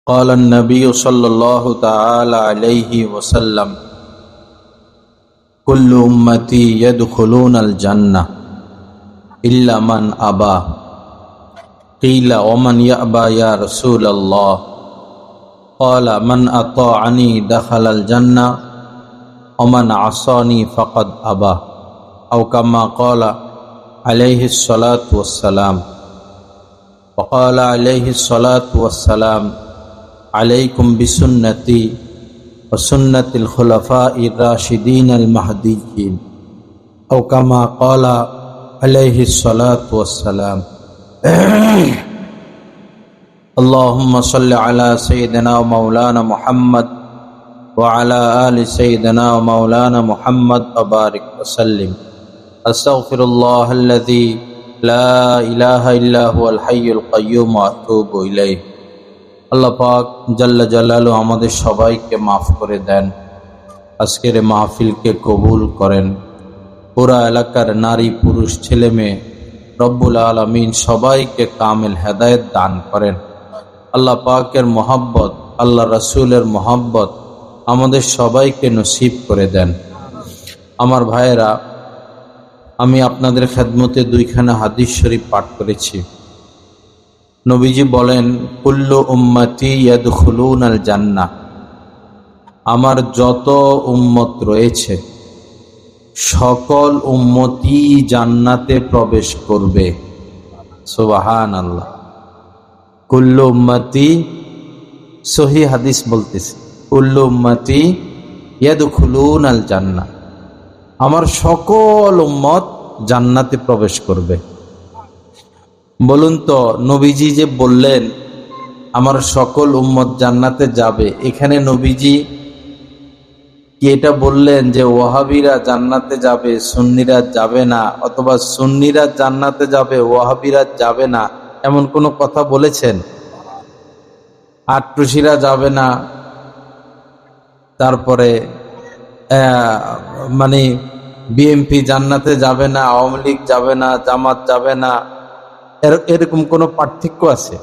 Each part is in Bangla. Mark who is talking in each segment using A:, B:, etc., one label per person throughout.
A: قال النبي صلى الله تعالى عليه وسلم كل أمتي يدخلون الجنة إلا من أبى قيل ومن يأبى يا رسول الله قال من أطاعني دخل الجنة ومن عصاني فقد أبى أو كما قال عليه الصلاة والسلام وقال عليه الصلاة والسلام عليكم بسنتي وسنة الخلفاء الراشدين المهديين أو كما قال عليه الصلاة والسلام اللهم صل على سيدنا ومولانا محمد وعلى آل سيدنا ومولانا محمد وبارك وسلم أستغفر الله الذي لا إله إلا هو الحي القيوم وأتوب إليه আল্লাহ পাক জাল্লা জালালু আমাদের সবাইকে মাফ করে দেন। আজকের মাহফিলকে কবুল করেন। পুরা এলাকার নারী পুরুষ ছেলে মেয়ে রব্বুল আলামিন সবাইকে কামিল হেদায়েত দান করেন। আল্লাহ পাকের মহব্বত, আল্লাহ রাসূলের মহব্বত আমাদের সবাইকে নসিব করে দেন। আমার ভাইয়েরা, আমি আপনাদের খেদমতে দুইখানা হাদিস শরীফ পাঠ করেছি। নবীজি বলেন, কুল্লু উম্মতি ইয়াদখুলুনাল জান্নাহ, আমার যত উম্মত রয়েছে সকল উম্মতি জান্নাতে প্রবেশ করবে। সুবহানাল্লাহ। কুল্লু উম্মতি, সহিহ হাদিস বলতেছে, কুল্লু উম্মতি ইয়াদখুলুনাল জান্নাহ, আমার সকল উম্মত জান্নাতে প্রবেশ করবে। বলুন তো, নবীজি যে বললেন আমার সকল উম্মত জান্নাতে যাবে, এখানে নবীজি কি এটা বললেন যে ওয়াহাবিরা জান্নাতে যাবে, সুন্নিরা যাবে না, অথবা সুন্নিরা জান্নাতে যাবে ওয়াহাবিরা যাবে না, এমন কোনো কথা বলেছেন? আট্রসিরা যাবে না, তারপরে মানে বিএনপি জান্নাতে যাবে না, আওয়ামী লীগ যাবে না, জামাত যাবে না, এরকম কোন পার্থক্য আছে?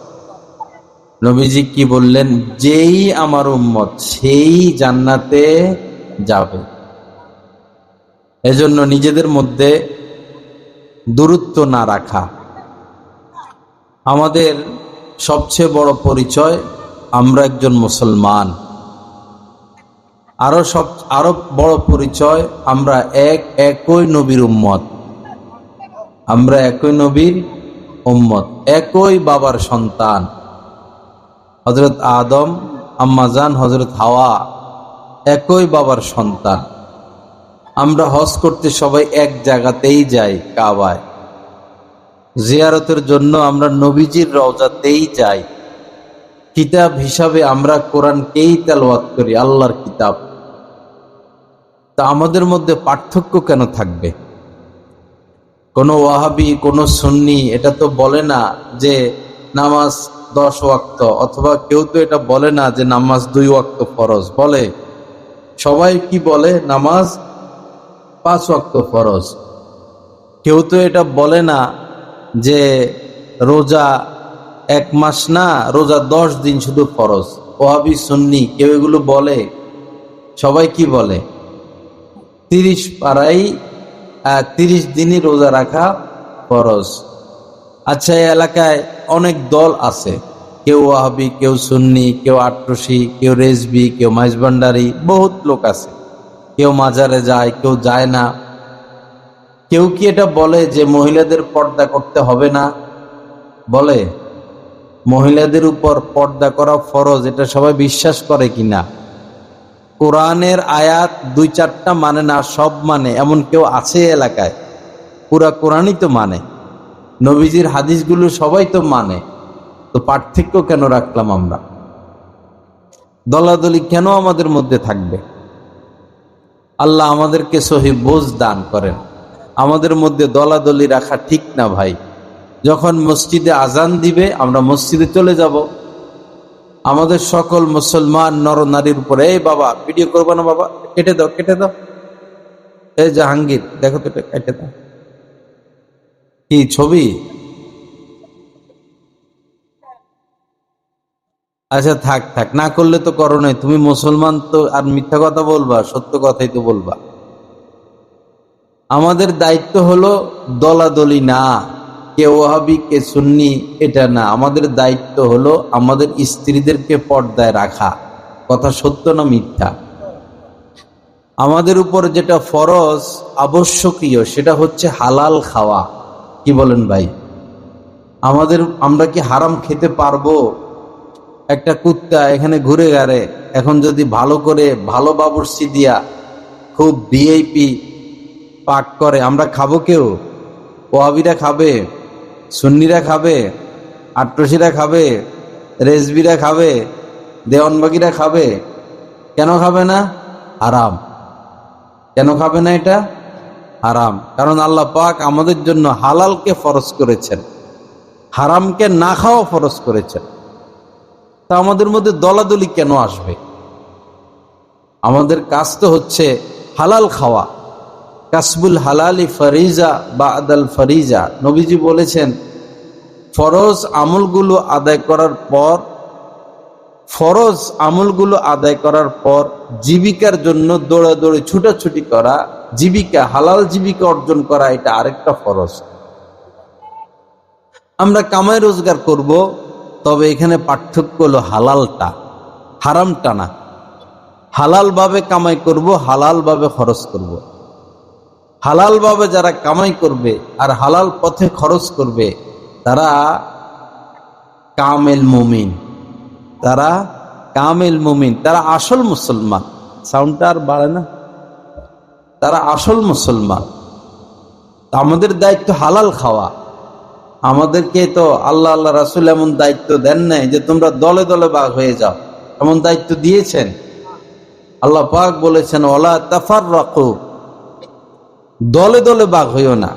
A: নবীজি কি বললেন? যেই আমার উম্মত সেই জান্নাতে যাবে। এজন্য নিজেদের মধ্যে দূরত্ব না রাখা আমাদের সবচেয়ে বড় পরিচয়। আমরা একজন মুসলমান। আরো বড় পরিচয়, আমরা একই নবীর উম্মত। আমরা একই নবীর উম্মত, একই বাবার সন্তান। হযরত আদম, আম্মাজান হযরত হাওয়া একই বাবার সন্তান। আমরা হজ করতে সবাই এক জায়গাতেই যাই, কাবায়। জিয়ারতের জন্য আমরা নবীজির রওজাতেই যাই। কিতাব হিসাবে আমরা কোরআনকেই তেলাওয়াত করি, আল্লাহর কিতাব। তা আমাদের মধ্যে পার্থক্য কেন থাকবে? কোন ওয়াহাবি, কোন সুন্নি এটা তো বলে না যে নামাজ 10 ওয়াক্ত, অথবা কেউ তো এটা বলে না যে নামাজ 2 ওয়াক্ত ফরজ। বলে সবাই কি বলে? নামাজ 5 ওয়াক্ত ফরজ। কেউ তো এটা বলে না যে রোজা 1 মাস না, রোজা 10 দিন শুধু ফরজ। ওয়াহাবি সুন্নি কেউ এগুলো বলে? সবাই কি বলে? 30 পারাই 30 দিনই রোজা রাখা ফরজ। আচ্ছা, এই এলাকায় অনেক দল আছে, কেউ ওয়াহাবি, কেউ সুন্নি, কেউ আট্রসি, কেউ রেজবি, কেউ মাইজভান্ডারি, বহুত লোক আছে। কেউ মাজারে যায়, কেউ যায় না। কেউ কি এটা বলে যে মহিলাদের পর্দা করতে হবে না? বলে মহিলাদের উপর পর্দা করা ফরজ, এটা সবাই বিশ্বাস করে কিনা? কোরআনের আয়াত 2-4টা মানে না, সব মানে, এমন কেউ আছে এলাকায়? পুরা কোরআনই তো মানে, নবীজির হাদিসগুলো সবাই তো মানে। তো পার্থক্য কেন রাখলাম আমরা? দলাদলি কেন আমাদের মধ্যে থাকবে? আল্লাহ আমাদেরকে সহিহ বুঝ দান করেন। আমাদের মধ্যে দলাদলি রাখা ঠিক না ভাই। যখন মসজিদে আজান দিবে আমরা মসজিদে চলে যাব। আমাদের সকল মুসলমান নর নারীর উপরে, এই বাবা ভিডিও করবো না বাবা, কেটে দাও, কেটে দাও। এই জাহাঙ্গীর দেখো তো, কেটে দাও। কি ছবি? আচ্ছা থাক থাক, না করলে তো করো নাই, তুমি মুসলমান তো আর মিথ্যা কথা বলবা? সত্য কথাই তো বলবা। আমাদের দায়িত্ব হলো দলাদলি না, কে ওয়াহাবি কে সুন্নি এটা না। আমাদের দায়িত্ব হলো আমাদের স্ত্রীদেরকে পর্দায় রাখা। কথা সত্য না মিথ্যা? আমাদের উপর যেটা ফরজ আবশ্যকীয় সেটা হচ্ছে হালাল খাওয়া। কি বলেন ভাই? আমরা কি হারাম খেতে পারবো? একটা কুত্তা এখানে ঘুরে গাড়ে, এখন যদি ভালো করে ভালো বাবুর্চি দিয়া খুব ভিআইপি পাক করে, আমরা খাবো? কেউ? ওয়াহাবিরা খাবে, সুন্নিরা খাবে, আট্রসিরা খাবে, রেজবিরা খাবে, দেওয়ানবাগিরা খাবে? কেন খাবে না? হারাম। কেন খাবে না? এটা হারাম। কারণ আল্লাহ পাক আমাদের জন্য হালালকে ফরজ করেছেন, হারামকে না খাওয়া ফরজ করেছেন। তা আমাদের মধ্যে দলাদলি কেন আসবে? আমাদের কাজ তো হচ্ছে হালাল খাওয়া। কাসবুল হালালি ফরিজা বা আদাল ফরিজা। নবীজি বলেছেন ফরজ আমলগুলো আদায় করার পর জীবিকার জন্য দৌড়াদৌড়ি ছুটাছুটি করা, জীবিকা হালাল জীবিকা অর্জন করা, এটা আরেকটা ফরজ। আমরা কামাই রোজগার করব, তবে এখানে পার্থক্য হলো হালালটা, হারামটা না। হালাল ভাবে কামাই করব, হালাল ভাবে খরচ করব। হালাল ভাবে যারা কামাই করবে আর হালাল পথে খরচ করবে তারা কামেল মুমিন, তারা কামেল মুমিন, তারা আসল মুসলমান। সাউন্ডটা আর বাড়ে না? তারা আসল মুসলমান। আমাদের দায়িত্ব হালাল খাওয়া। আমাদেরকে তো আল্লাহ আল্লাহ রাসূল এমন দায়িত্ব দেন নাই যে তোমরা দলে দলে ভাগ হয়ে যাও, এমন দায়িত্ব দিয়েছেন? আল্লাহ পাক বলেছেন ওয়ালা তাফাররাকু, দলে দলে ভাগ হইও না।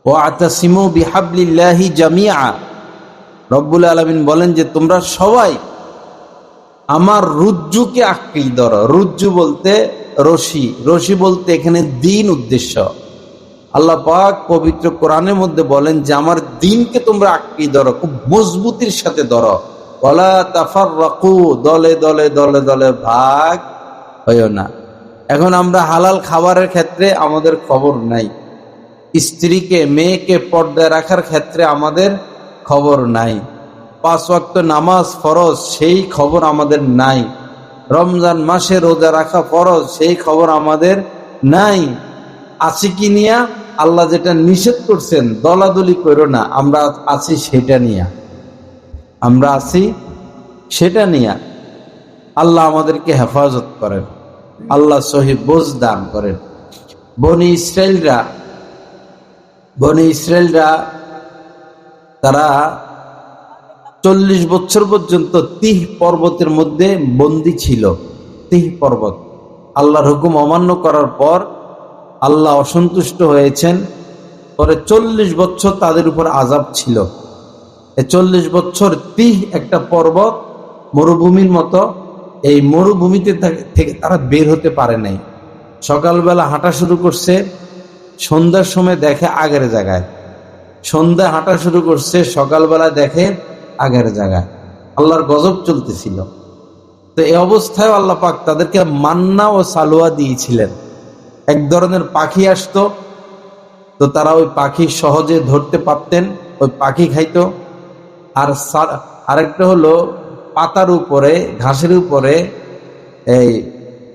A: ওয়াতাসিমু বিহাবলিল্লাহি জামিআ, রব্বুল আলামিন বলেন যে তোমরা সবাই আমার রুজ্জুকে আঁকড়ে ধরো। রুজ্জু বলতে রশি, রশি বলতে এখানে দ্বীন উদ্দেশ্য। আল্লাহ পাক পবিত্র কোরআনের মধ্যে বলেন যে আমার দ্বীনকে তোমরা আঁকড়ে ধরো, খুব মজবুতির সাথে ধরো। ওয়ালা তাফাররাকু, দলে দলে দলে দলে ভাগ হইও না। এখন আমরা হালাল খাবারের ক্ষেত্রে আমাদের খবর নাই, স্ত্রীকে মেয়েকে পর্দায় রাখার ক্ষেত্রে আমাদের খবর নাই, 5 ওয়াক্ত নামাজ ফরজ সেই খবর আমাদের নাই, রমজান মাসে রোজা রাখা ফরজ সেই খবর আমাদের নাই। আছি কি নিয়া? আল্লাহ যেটা নিষেধ করছেন দলাদলি করো না, আমরা আছি সেটা নিয়া, আমরা আছি সেটা নিয়া। আল্লাহ আমাদেরকে হেফাজত করেন, আল্লাহ সহি বোঝ দান করেন। বনি ইসরায়েলরা তারা 40 বছর পর্যন্ত তিহ পর্বতের মধ্যে বন্দী ছিল। তিহ পর্বত আল্লাহর হুকুম অমান্য করার পর আল্লাহ অসন্তুষ্ট হয়েছেন। পরে 40 বছর তাদের উপর আযাব ছিল। এই 40 বছর তিহ একটা পর্বত, মরুভূমির মতো, এই মরুভূমিতে থেকে তারা বের হতে পারে নাই। সকালবেলা হাঁটা শুরু করছে, সন্ধ্যার সময় দেখে আগের জায়গায়, সন্ধ্যা হাঁটা শুরু করছে, সকালবেলা দেখে আগের জায়গায়। আল্লাহর গজব চলতেছিল। তো এই অবস্থায় আল্লাহ পাক তাদেরকে মান্না ও সালোয়া দিয়েছিলেন। এক ধরনের পাখি আসতো, তো তারা ওই পাখি সহজে ধরতে পারতেন, ওই পাখি খাইতো। আর আরেকটা হলো পাতার উপরে, ঘাসের উপরে এই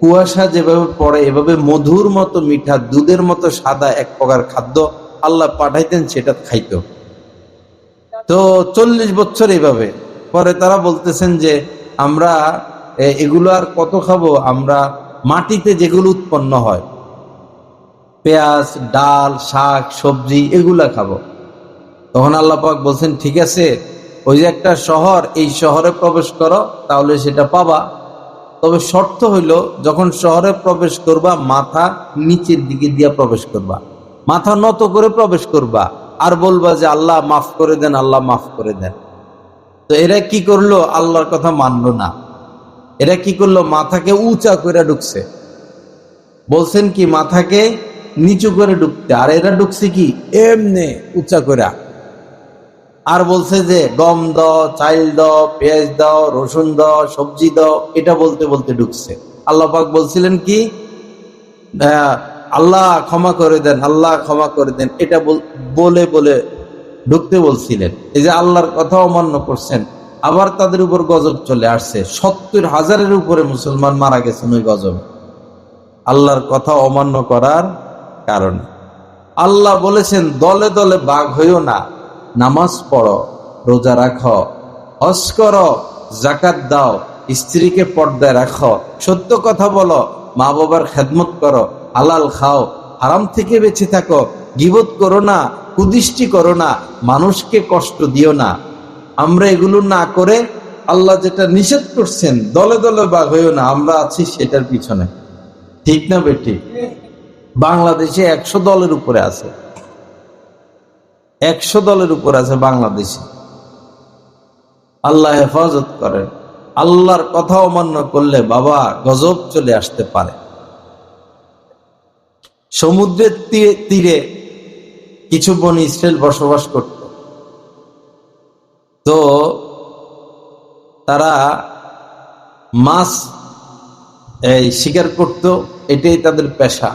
A: কুয়াশা যেভাবে পড়ে এভাবে মধুর মতো মিঠা, দুধের মতো সাদা এক প্রকার খাদ্য আল্লাহ পাঠাইতেন, সেটা খাইতো। তো 40 বছর এইভাবে। পরে তারা বলতেছেন যে আমরা এগুলো আর কত খাবো, আমরা মাটিতে যেগুলো উৎপন্ন হয় পেঁয়াজ, ডাল, শাক, সবজি এগুলা খাবো। তখন আল্লাহ পাক বলছেন ঠিক আছে, ওই যে একটা শহর, এই শহরে প্রবেশ করো, তাহলে সেটা পাবা। তবে শর্ত হইল যখন শহরে প্রবেশ করবা মাথা নিচের দিকে দিয়ে প্রবেশ করবা, মাথা নত করে প্রবেশ করবা, আর বলবা যে আল্লাহ মাফ করে দেন, আল্লাহ মাফ করে দেন। তো এরা কি করলো? আল্লাহর কথা মানলো না। এরা কি করলো? মাথাকে উঁচা করে ঢুকছে। বলছেন কি মাথাকে নিচু করে ঢুকতে, আর এরা ঢুকছে কি এমনে উঁচা করে। আর বলছে যে গম দাও, চাইল দাও, পেঁয়াজ দাও, রসুন দাও, সবজি দাও, এটা বলতে বলতে ঢুকছে। আল্লাহ পাক বলছিলেন কি, আল্লাহ ক্ষমা করে দেন, আল্লাহ ক্ষমা করে দেন, এটা বলে বলে ঢুকতে বলছিলেন। এই যে আল্লাহর কথা অমান্য করছেন, আবার তাদের উপর গজব চলে আসছে। 70,000-এর উপরে মুসলমান মারা গেছেন ওই গজবে, আল্লাহর কথা অমান্য করার কারণে। আল্লাহ বলেছেন দলে দলে বাঘ হইও না, নামাজ পড়ো, রোজা রাখো, হজ করো, যাকাত দাও, স্ত্রীকে পর্দায় রাখো, সত্য কথা বলো, মা বাবার খেদমত করো, হালাল খাও, হারাম থেকে বেঁচে থাকো, গীবত করো না, কুদৃষ্টি করো না, মানুষকে কষ্ট দিও না। আমরা এগুলো না করে আল্লাহ যেটা নিষেধ করছেন, দলে দলে বাঘ হইও না, আমরা আছি সেটার পিছনে। ঠিক না বেটি? বাংলাদেশে 100 দলের উপরে আছে, 100 দলের উপর আছে বাংলাদেশে। আল্লাহ হেফাজত করেন। আল্লাহর কথা অমান্য করলে বাবা গজব চলে আসতে পারে। সমুদ্রের তীরে কিছু বনি ইসরায়েল বসবাস করত। তো তারা মাছ শিকার করত, এটাই তাদের পেশা।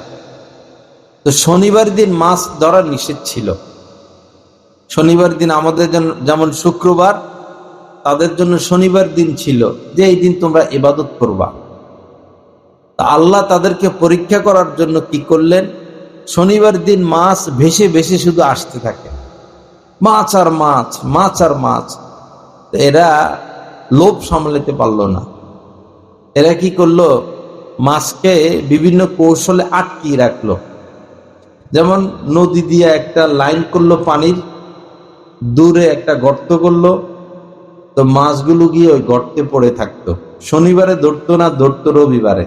A: তো শনিবার দিন মাছ ধরা নিষেধ ছিল। শনিবার দিন আমাদের যেমন শুক্রবার, তাদের জন্য শনিবার দিন ছিল যে এই দিন তোমরা ইবাদত করবা। তা আল্লাহ তাদেরকে পরীক্ষা করার জন্য কি করলেন, শনিবার দিন মাছ ভেসে ভেসে শুধু আসতে থাকে, মাছ আর মাছ, মাছ আর মাছ। এরা লোভ সামলাতে পারলো না। এরা কি করলো, মাছকে বিভিন্ন কৌশলে আটকিয়ে রাখলো। যেমন নদী দিয়ে একটা লাইন করলো, পানির দূরে একটা গর্ত করলো, তো মাছগুলো গিয়ে ওই গর্তে পড়ে থাকতো। শনিবারে ধরতো না, ধরতো রবিবারে,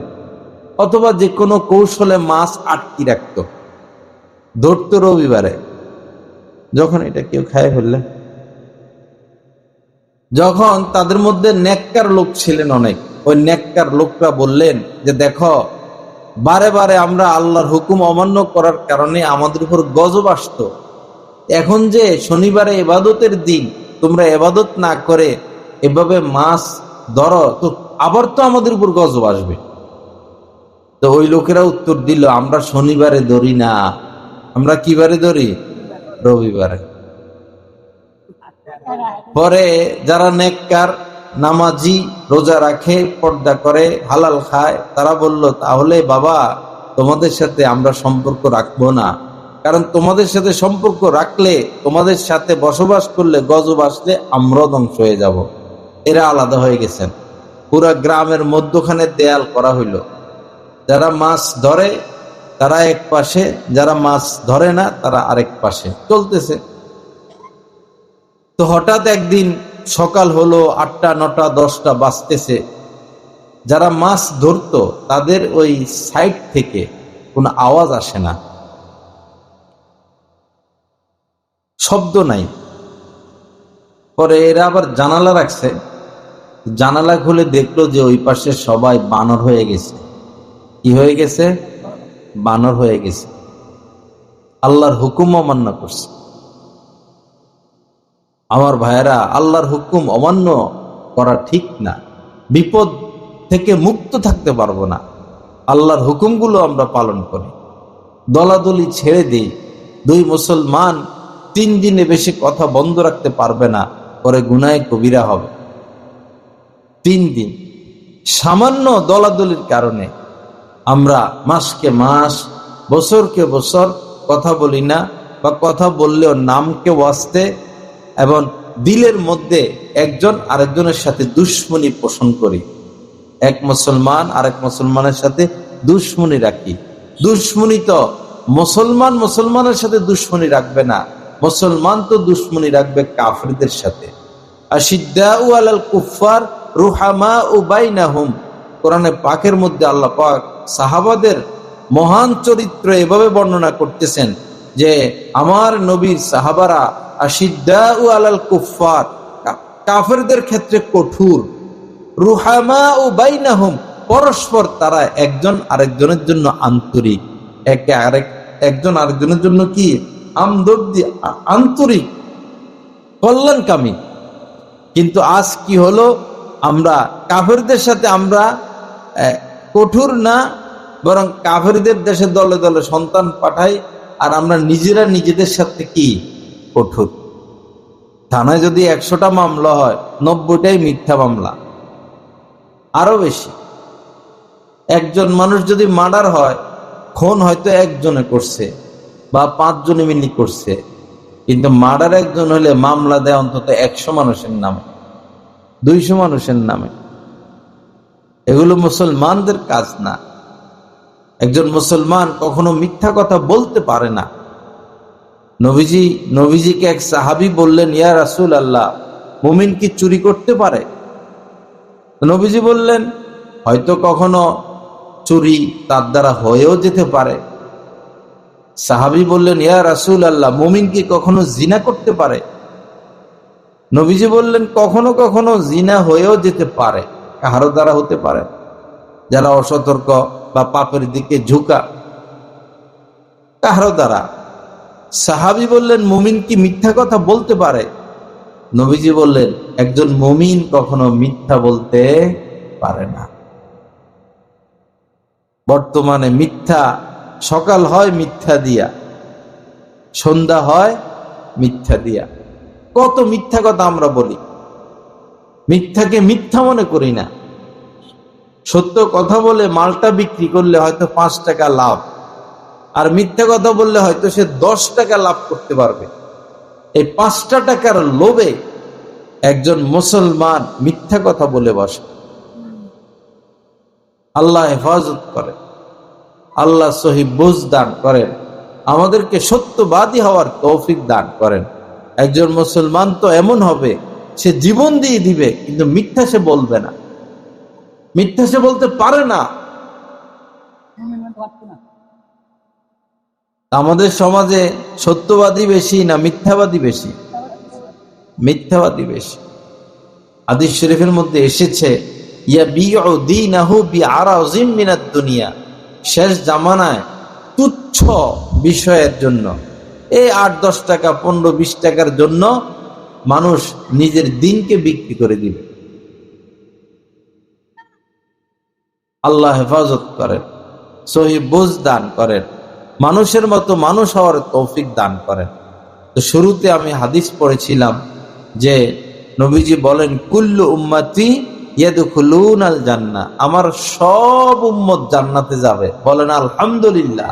A: অথবা যে কোনো কৌশলে মাছ আটকি রাখতো, ধরতো রবিবারে। যখন এটা কেউ খায় ফেললে, যখন তাদের মধ্যে নেককার লোক ছিলেন অনেক, ওই নেককার লোকরা বললেন যে দেখো, বারে বারে আমরা আল্লাহর হুকুম অমান্য করার কারণে আমাদের উপর গজব আসতো, এখন যে শনিবারে ইবাদতের দিন তোমরা ইবাদত না করে এভাবে মাছ ধরো, তো আবার তো আমাদের উপর গজব আসবে। তো ওই লোকেরা উত্তর দিল, আমরা শনিবারে ধরি না, আমরা কিবারে ধরি, রবিবারে। পরে যারা নেককার, নামাজি, রোজা রাখে, পর্দা করে, হালাল খায়, তারা বলল তাহলে বাবা তোমাদের সাথে আমরা সম্পর্ক রাখবো না, কারণ তোমাদের সাথে সম্পর্ক রাখলে, তোমাদের সাথে বসবাস করলে গজব আসলে আমরাও ধ্বংস হয়ে যাব। এরা আলাদা হয়ে গেছেন। পুরা গ্রামের মধ্যখানে দেয়াল করা হইল। যারা মাছ ধরে তারা এক পাশে, যারা মাছ ধরে না তারা আরেক পাশে, চলতেছে। তো হঠাৎ একদিন সকাল হলো, 8টা 9টা 10টা বাজতেছে। যারা মাছ ধরতো তাদের ওই সাইড থেকে কোনো আওয়াজ আসে না, শব্দ নাই। পরে এরা আবার জানালা রাখছে, জানালা খুলে দেখলো যে ওই পাশে সবাই বানর হয়ে গেছে। কি হয়ে গেছে? বানর হয়ে গেছে। আল্লাহর হুকুম অমান্য করছে। আমার ভাইয়েরা, আল্লাহর হুকুম অমান্য করা ঠিক না। বিপদ থেকে মুক্ত থাকতে পারবো না। আল্লাহর হুকুমগুলো আমরা পালন করি, দলাদলি ছেড়ে দিই। 2 মুসলমান 3 দিনে বেশি কথা বন্ধ রাখতে পারবে না, পরে গুনাহে কবিরা হবে। 3 দিন সামান্য দলাদলির কারণে আমরা মাসকে মাস, বছরকে বছর কথা বলি না, বা কথা বললেও নামকে ওয়াস্তে এবং দিলের মধ্যে একজন আরেকজনের সাথে দুশ্মনী পোষণ করি। এক মুসলমান আরেক মুসলমানের সাথে দুশ্মনী রাখি। দুশ্মনী তো মুসলমান মুসলমানের সাথে দুশ্মনী রাখবে না, মুসলমান তো দুশ্মনী রাখবে কাফিরদের সাথে। আশিদ্দাউ আলাল কুফার রুহামাউ বাইনাহুম। কোরআনে পাকের মধ্যে আল্লাহ পাক সাহাবাদের মহান চরিত্র এভাবে বর্ণনা করতেছেন যে আমার নবীর সাহাবারা আশিদ্দাউ আলাল কুফার, কাফেরদের ক্ষেত্রে কঠোর, রুহামাউ বাইনাহুম, পরস্পর তারা একজন আরেকজনের জন্য আন্তরিক, একজন আরেকজনের জন্য কি আমদর্দি, আন্তরিক, কল্যাণকামী। কিন্তু আজ কি হলো, আমরা কাফেরদের সাথে আমরা কঠোর না, বরং কাফেরদের দেশে দলে দলে সন্তান পাঠাই, আর আমরা নিজেরা নিজেদের সাথে কি কঠোর। থানায় যদি 100টা মামলা হয়, 90টাই মিথ্যা মামলা, আরো বেশি। একজন মানুষ যদি মার্ডার হয়, খুন হয়তো একজনে করছে বা 5 জনে মিলে করছে, কিন্তু মার্ডার একজন হলে মামলা দেয় অন্তত 100 মানুষের নামে, 200 মানুষের নামে। এগুলো মুসলমানদের কাজ না। একজন মুসলমান কখনো মিথ্যা কথা বলতে পারে না। নবীজিকে এক সাহাবী বললেন, ইয়া রাসূল আল্লাহ, মুমিন কি চুরি করতে পারে? নবীজি বললেন, হয়তো কখনো চুরি তার দ্বারা হয়েও যেতে পারে। সাহাবী বললেন, ইয়া রাসূল আল্লাহ, মুমিন কি কখনো জিনা করতে পারে? নবীজি বললেন, কখনো কখনো জিনা হয়েও যেতে পারে, কারো দ্বারা হতে পারে, যারা অসতর্ক বা পাপের দিকে ঝুঁকা, কারো দ্বারা। সাহাবী বললেন, মুমিন কি মিথ্যা কথা বলতে পারে? নবীজি বললেন, একজন মুমিন কখনো মিথ্যা বলতে পারে না। বর্তমানে মিথ্যা, সকাল হয় মিথ্যা দিয়া, সন্ধ্যা হয় মিথ্যা দিয়া। কত মিথ্যা কথা আমরা বলি, মিথ্যাকে মিথ্যা মনে করি না। সত্য কথা বলে মালটা বিক্রি করলে হয়তো 5 টাকা লাভ, আর মিথ্যা কথা বললে হয়তো সে 10 টাকা লাভ করতে পারবে। এই 5টা টাকার লোভে একজন মুসলমান মিথ্যা কথা বলে বসে। আল্লাহ হেফাজত করে, আল্লাহ সহি বুঝ দান করেন, আমাদেরকে সত্যবাদী হওয়ার তৌফিক দান করেন। একজন মুসলমান তো এমন হবে, সে জীবন দিয়ে দিবে, কিন্তু মিথ্যা সে বলবে না, মিথ্যা সে বলতে পারে না। আমাদের সমাজে সত্যবাদী বেশি না মিথ্যাবাদী বেশি? মিথ্যাবাদী বেশি। হাদিস শরীফের মধ্যে এসেছে, ইয়াবিউ দীনাহু বিআরাযিম মিনাদ দুনিয়া, শেষ জামানায় তুচ্ছ বিষয়ের জন্য, এই 8-10 টাকা 15-20 টাকার জন্য মানুষ নিজের দিনকে বিক্রি করে দিবে। আল্লাহ হেফাজত করেন, সহি বুঝ দান করেন, মানুষের মতো মানুষ হওয়ার তৌফিক দান করেন। তো শুরুতে আমি হাদিস পড়েছিলাম যে নবীজি বলেন, কুল্লু উম্মতি ইয়াদখুলুনাল জান্নাহ, আমার সব উম্মত জান্নাতে যাবে। বলেন আলহামদুলিল্লাহ।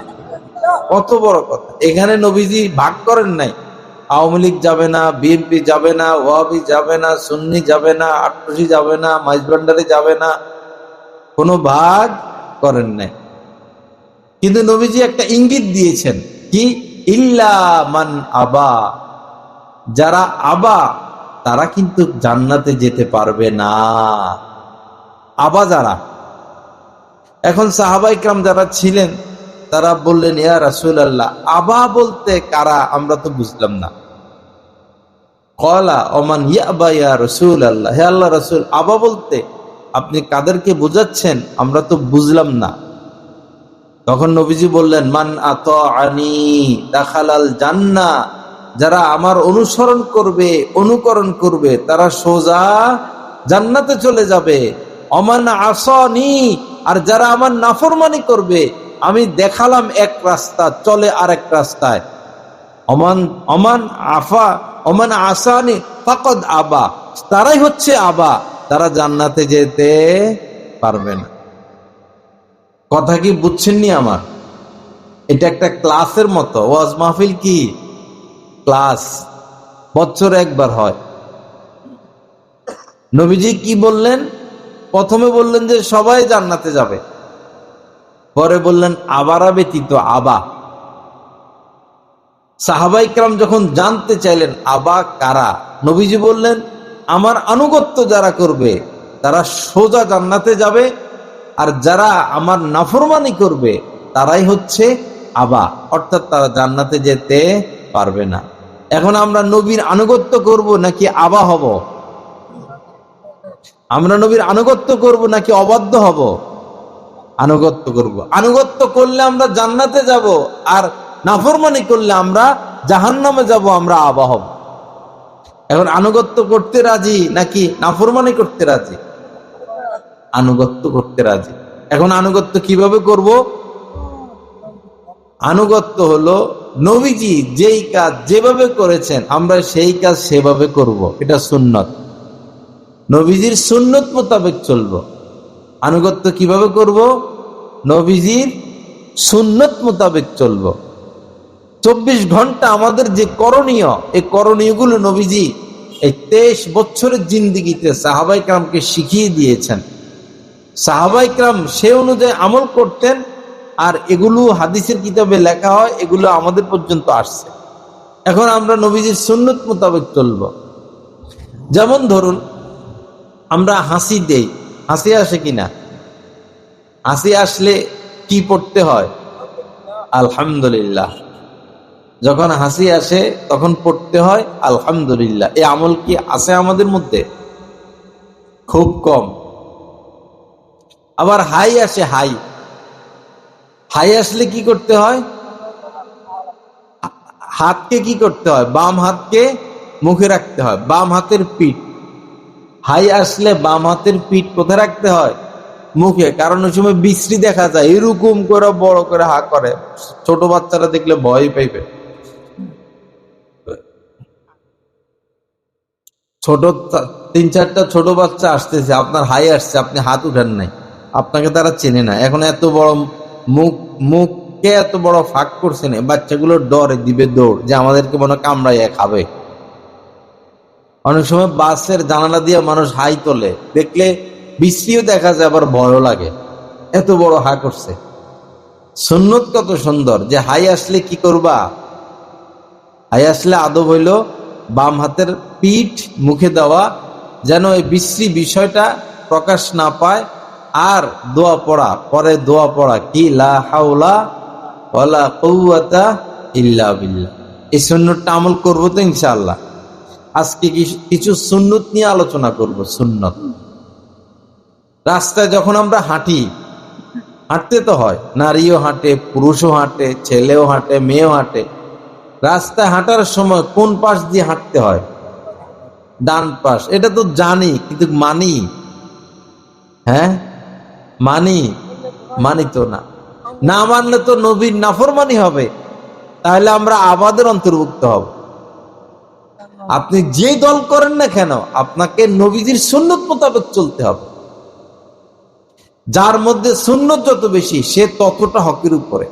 A: কত বড় কথা! এখানে নবীজি ভাগ করেন নাই, আওয়ামী লীগ যাবে না, বিএনপি যাবে না, ওয়াহাবি যাবে না, সুন্নি যাবে না, আটরশি যাবে না, মাইজভান্ডারি যাবে না, কোনো ভাগ করেন নাই। কিন্তু নবীজি একটা ইঙ্গিত দিয়েছেন, কি? ইল্লা মান আবা, যারা আবা তারা কিন্তু জান্নাতে যেতে পারবে না। আবা যারা। এখন সাহাবায়ে কেরাম যারা ছিলেন তারা বললেন, ইয়া রাসূলুল্লাহ, আবা বলতে কারা? আমরা তো বুঝলাম না। ক্বালা ওমান ইয়াবা ইয়া রাসূলুল্লাহ, হে আল্লাহর রাসূল, আবা বলতে আপনি কাদেরকে বোঝাচ্ছেন? আমরা তো বুঝলাম না। তখন নবীজি বললেন, মান আতাআনি দাখালাল জান্নাহ, যারা আমার অনুসরণ করবে, অনুকরণ করবে, তারা সোজা জান্নাতে চলে যাবে। অমান আসানি, আর যারা আমার নাফরমানি করবে, আমি দেখালাম এক রাস্তা, চলে আরেক রাস্তায়। অমান আসানি ফাকাদ আবা, তারাই হচ্ছে আবা, তারা জান্নাতে যেতে পারবে না। কথা কি বুঝছেননি আমার? এটা একটা ক্লাসের মতো। ওয়াজ মাহফিল কি ক্লাস, বছরে একবার হয়। নবীজি কি বললেন? প্রথমে বললেন যে সবাই জান্নাতে যাবে, পরে বললেন আবারা ব্যতীত আবা। সাহাবায়ে কেরাম যখন জানতে চাইলেন আবা কারা, নবীজি বললেন, আমার আনুগত্য যারা করবে তারা সোজা জান্নাতে যাবে, আর যারা আমার নাফরমানি করবে তারাই হচ্ছে আবা, অর্থাৎ তারা জান্নাতে যেতে পারবে না। এখন আমরা নবীর আনুগত্য করব নাকি আবা হব? আমরা নবীর আনুগত্য করব নাকি অবাধ্য হব? আনুগত্য করব। আনুগত্য করলে আমরা জান্নাতে যাব, আর নাফরমানি করলে আমরা জাহান্নামে যাব, আমরা আবা হব। এখন আনুগত্য করতে রাজি নাকি নাফরমানি করতে রাজি? আনুগত্য করতে রাজি। এখন আনুগত্য কিভাবে করব? আনুগত্য হলো নবীজি যেই কাজ যেভাবে করেছেন আমরা সেই কাজ সেভাবে করব, এটা সুন্নত। নবীজির সুন্নত মোতাবেক চলবো। আনুগত্য কিভাবে করব? নবীজির সুন্নত মোতাবেক চলবো। 24 ঘন্টা আমাদের যে করণীয়, এই করণীয়গুলো নবীজি এই 23 বছরের জিন্দিগিতে সাহাবায়ে কেরামকে শিখিয়ে দিয়েছেন। সাহাবায়ে কেরাম সে অনুযায়ী আমল করতেন, আর এগুলো হাদিসের কিতাবে লেখা হয়, এগুলো আমাদের পর্যন্ত আসছে। এখন আমরা নবীজির সুন্নত মোতাবেক চলবো। যেমন ধরুন, আমরা হাসি দেই, হাসি আসে কিনা? হাসি আসলে কি পড়তে হয়? আলহামদুলিল্লাহ। যখন হাসি আসে তখন পড়তে হয় আলহামদুলিল্লাহ। এই আমল কি আছে আমাদের মধ্যে? খুব কম। আবার হাই আসে, হাই হাই আসলে কি করতে হয়? হাতকে কি করতে হয়? বাম হাতকে মুখে রাখতে হয়, বাম হাতের পিঠ। হাই আসলে বাম হাতের পিঠ কোথায় রাখতে হয়? মুখে। কারণ ওই সময় বিশ্রী দেখা যায়, এরকম করে বড় করে হা করে, ছোট বাচ্চারা দেখলে ভয় পাইবে। ছোট 3-4টা ছোট বাচ্চা আসতেছে, আপনার হাই আসছে, আপনি হাত উঠান নাই, আপনাকে তারা চেনে না। এখন এত বড় মুখকে এত বড় ফাঁক করছেন, বাচ্চাগুলোর ডরে দিবে দৌড়, যে আমাদেরকে মনে কামড়াইয়া খাবে। অনেক সময় বাসের জানালা দিয়ে মানুষ হাই তোলে, দেখলে বিশ্রীও দেখা যায়, আবার ভয়ও লাগে, এত বড় হা করছে। সুন্নত কত সুন্দর, যে হাই আসলে কি করবা? হাই আসলে আদব হইল বাম হাতের পিঠ মুখে দেওয়া, যেন এই বিশ্রী বিষয়টা প্রকাশ না পায়। আর দোয়া পড়া, পরে দোয়া পড়া কি, লা হাওলা ওয়ালা কুওয়াতা ইল্লা বিল্লাহ। এই সুন্নতটা আমল করবো তো ইনশাআল্লাহ। আজকে কিছু সুন্নত নিয়ে আলোচনা করব। সুন্নত, রাস্তায় যখন আমরা হাঁটি, হাঁটতে তো হয়, নারীও হাঁটে, পুরুষও হাঁটে, ছেলেও হাঁটে, মেয়েও হাঁটে। রাস্তায় হাঁটার সময় কোন পাশ দিয়ে হাঁটতে হয়? ডান পাশ। এটা তো জানি, কিন্তু মানি? হ্যাঁ, মানি তো না। না মানলে তো নবীর নাফরমানি হবে, তাহলে আমরা আবাদের অন্তর্ভুক্ত হব। আপনি যে দল করেন না কেন, আপনাকে নবীজির সুন্নত মোতাবেক চলতে হবে। যার মধ্যে সুন্নত যত বেশি, সে ততটা হকের উপরে।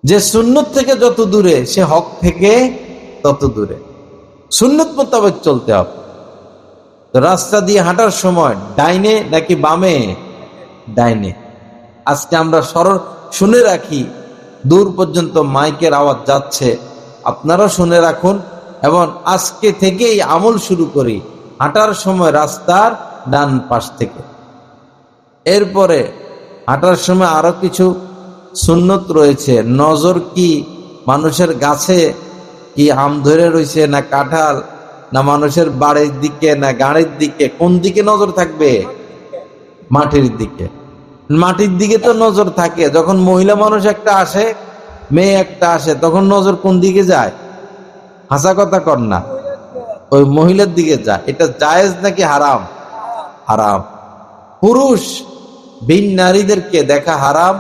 A: যে সুন্নত থেকে যত দূরে, সে হক থেকে তত দূরে। সুন্নত মোতাবেক চলতে হবে। রাস্তা দিয়ে হাঁটার সময় ডাইনে নাকি বামে? ডাইনে। আজকে আমরা শুনে রাখি, দূর পর্যন্ত মাইকের আওয়াজ যাচ্ছে, আপনারা শুনে রাখুন, এবং আজকে থেকেই আমল শুরু করি, হাঁটার সময় রাস্তার ডান পাশ থেকে। এরপরে হাঁটার সময় আরো কিছু সুন্নত রয়েছে। নজর কি মানুষের গাছে কি আম ধরে রয়েছে, না কাঁঠাল, না মানুষের বাড়ির দিকে, না গাড়ির দিকে? কোন দিকে নজর থাকবে? মাটির দিকে। মাটির দিকে তো নজর থাকে। যখন মহিলা মানুষ একটা আসে, মেয়ে একটা আসে, তখন নজর কোন দিকে যায়? হাসা কথা কর না, ওই মহিলার দিকে যায়। এটা জায়েজ নাকি হারাম? হারাম। পুরুষ ভিন নারীদেরকে দেখা হারাম,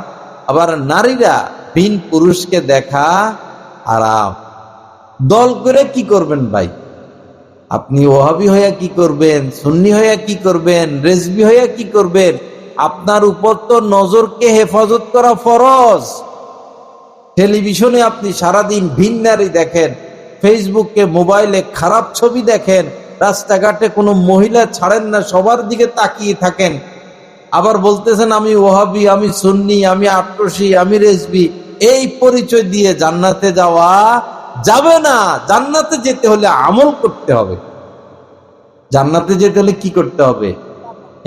A: আবার নারীরা ভিন পুরুষকে দেখা হারাম। দল করে কি করবেন ভাই? আপনি ওহাবি হইয়া কি করবেন? সুন্নি হইয়া কি করবেন? রেজবি হইয়া কি করবেন? আপনার উপর তো নজরকে হেফাজত করা ফরজ। টেলিভিশনে আপনি সারাদিন ভিন নারী দেখেন, ফেসবুকে মোবাইলে খারাপ ছবি দেখেন, রাস্তাঘাটে কোনো মহিলা ছাড়েন না, সবার দিকে তাকিয়ে থাকেন। আবার বলতেছেন আমি ওহাবি, আমি সুন্নি, আমি আটরশি, আমি রেজবি। এই পরিচয় দিয়ে জান্নাতে যাওয়া যাবে না। জান্নাতে যেতে হলে আমল করতে হবে। জান্নাতে যেতে হলে কি করতে হবে?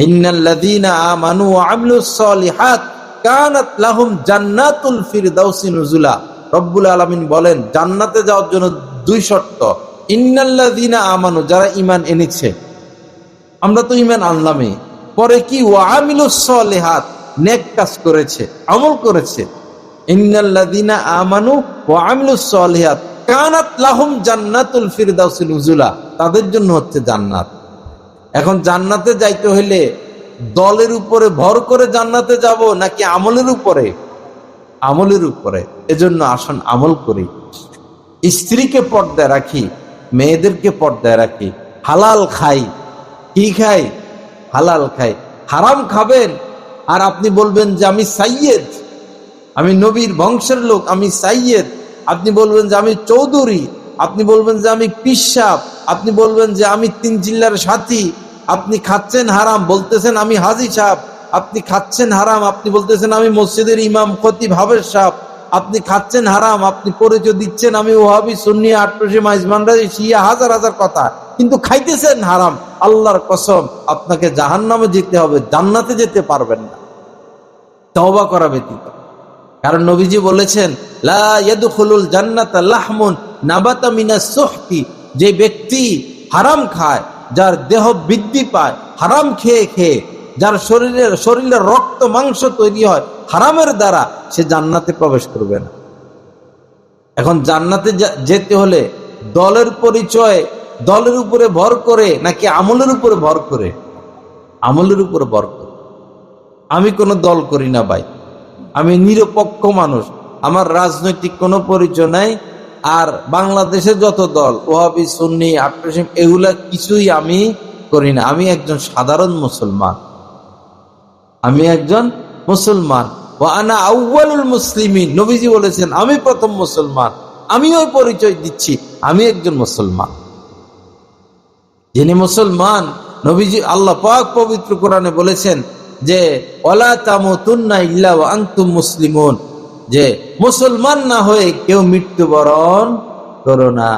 A: ইন্নাল্লাযীনা আমানু ওয়া আমিলুস সলিহাত কানাত লাহুম জান্নাতুল ফিরদাউসি নুজুলা। রব্বুল আলামিন বলেন, জান্নাতে যাওয়ার জন্য 2 শর্ত। ইন্নাল্লাযীনা আমানু, যারা ঈমান এনেছে। আমরা তো ঈমান আনলামই, পরে কি? ওয়া আমিলুস সলিহাত, নেক কাজ করেছে, আমল করেছে। ইন্নাল্লাযীনা আমানু ওয়া আমিলুস সলিহাত, কানাত লাহুম জান্নাতুল ফিরদাউসিল নুজুলা, তাদের জন্য হচ্ছে জান্নাত। এখন জান্নাতে যাইতে হইলে দলের উপরে ভর করে জান্নাতে যাব নাকি আমলের উপরে? আমলের উপরে। এজন্য আসুন আমল করি, স্ত্রীকে পর্দায় রাখি, মেয়েদেরকে পর্দায় রাখি, হালাল খাই। কি খাই? হালাল খাই। হারাম খাবেন আর আপনি বলবেন যে আমি সাইয়েদ, আমি নবীর বংশের লোক, আমি সাইয়েদ। আপনি বলবেন যে আমি চৌধুরী, আপনি বলবেন যে আমি পিসাব, আপনি বলবেন যে আমি তিন চিল্লার সাথী। আপনি খাচ্ছেন হারাম, বলতেছেন আমি হাজি সাহেব। আপনি খাচ্ছেন হারাম, আপনি বলতেছেন আমি মসজিদের ইমাম খতিব হাফেজ সাহেব। আপনি খাচ্ছেন হারাম, আপনি পরিচয় দিচ্ছেন আমি ওহাবি সুন্নি আট্রসি মাইজমানরাজি শিয়া, হাজার হাজার কথা, কিন্তু খাইতেছেন হারাম। আল্লাহর কসম আপনাকে জাহান্নামে যেতে হবে, জান্নাতে যেতে পারবেন না তওবা করা ব্যতীত। কারণ নবীজি বলেছেন লা ইয়াদখুলুল জান্নাতা লাহমুন নাবাতা মিনাস সুহতি, যে ব্যক্তি হারাম খায়, যার দেহ বৃদ্ধি পায় হারাম খেয়ে খেয়ে, যার শরীরে রক্ত মাংস তৈরি হয় হারামের দ্বারা, সে জান্নাতে প্রবেশ করবে না। এখন জান্নাতে যেতে হলে দলের পরিচয়, দলের উপরে ভর করে নাকি আমলের উপরে ভর করে? আমলের উপরে ভর করে। আমি কোনো দল করি না ভাই, আমি নিরপেক্ষ মানুষ, আমার রাজনৈতিক কোনো পরিচয় নাই। আর বাংলাদেশে যত দল ওহাবি সুন্নি আট্রসিম এগুলা কিছুই আমি করি না। আমি একজন সাধারণ মুসলমান, আমি একজন মুসলমান। ওয়া আনা আউয়ালুল মুসলিমিন, নবীজি বলেছেন আমি প্রথম মুসলমান। আমিও পরিচয় দিচ্ছি আমি একজন মুসলমান। যিনি মুসলমান, নবীজি আল্লাহ পাক পবিত্র কোরআনে বলেছেন যে ওয়ালা তামুতুন্না ইল্লা ওয়া আনতুম মুসলিমুন, যে মুসলমান না হয়ে কেউ মৃত্যুবরণ করো না।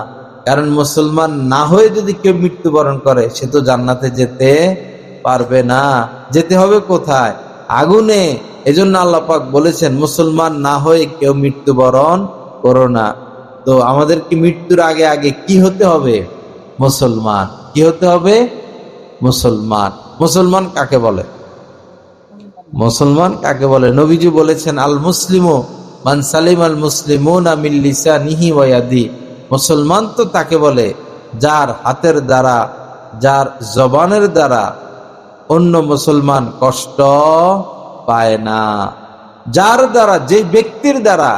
A: কারণ মুসলমান না হয়ে যদি কেউ মৃত্যুবরণ করে সে তো জান্নাতে যেতে পারবে না। যেতে হবে কোথায়? আগুনে। এজন্য আল্লাহ পাক বলেছেন মুসলমান না হয়ে কেউ মৃত্যুবরণ করো না। তো আমাদেরকে মৃত্যুর আগে আগে কি হতে হবে? মুসলমান। কি হতে হবে? মুসলমান। মুসলমান কাকে বলে? মুসলমান কাকে বলে? নবীজি বলেছেন আল মুসলিমু মান সালিম আল মুসলিমুনা মিন লিসানিহি ওয়া ইয়াদিহি, মুসলমান তো তাকে বলে যার হাতের দ্বারা, যার জবানের দ্বারা অন্য মুসলমান কষ্ট পায় না। যার দ্বারা, যে ব্যক্তির দ্বারা,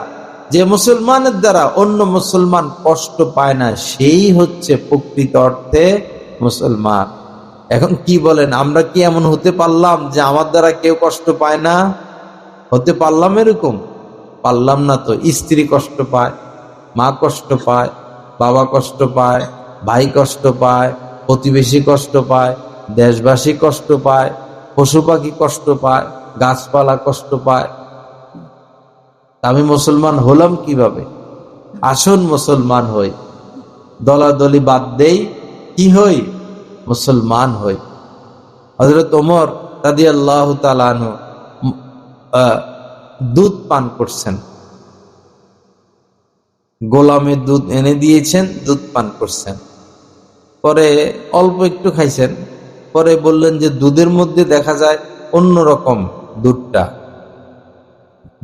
A: যে মুসলমানের দ্বারা অন্য মুসলমান কষ্ট পায় না, সেই হচ্ছে প্রকৃত অর্থে মুসলমান। এখন কি বলেন, আমরা কি এমন হতে পারলাম যে আমার দ্বারা কেউ কষ্ট পায় না? হতে পারলাম এরকম? পারলাম না তো। স্ত্রী কষ্ট পায়, মা কষ্ট পায়, বাবা কষ্ট পায়, ভাই কষ্ট পায়, প্রতিবেশী কষ্ট পায়, দেশবাসী কষ্ট পায়, পশু পাখি কষ্ট পায়, গাছপালা কষ্ট পায়। আমি মুসলমান হলাম কিভাবে? আসুন মুসলমান হই, দলাদলি বাদ দেই, কি হই? মুসলমান হই। হযরত ওমর রাদিয়াল্লাহু তাআলা আনহু দুধ পান করছেন, গোলামের দুধ এনে দিয়েছেন, দুধ পান করছেন। পরে অল্প একটু খাইছেন, পরে বললেন যে দুধের মধ্যে দেখা যায় অন্যরকম,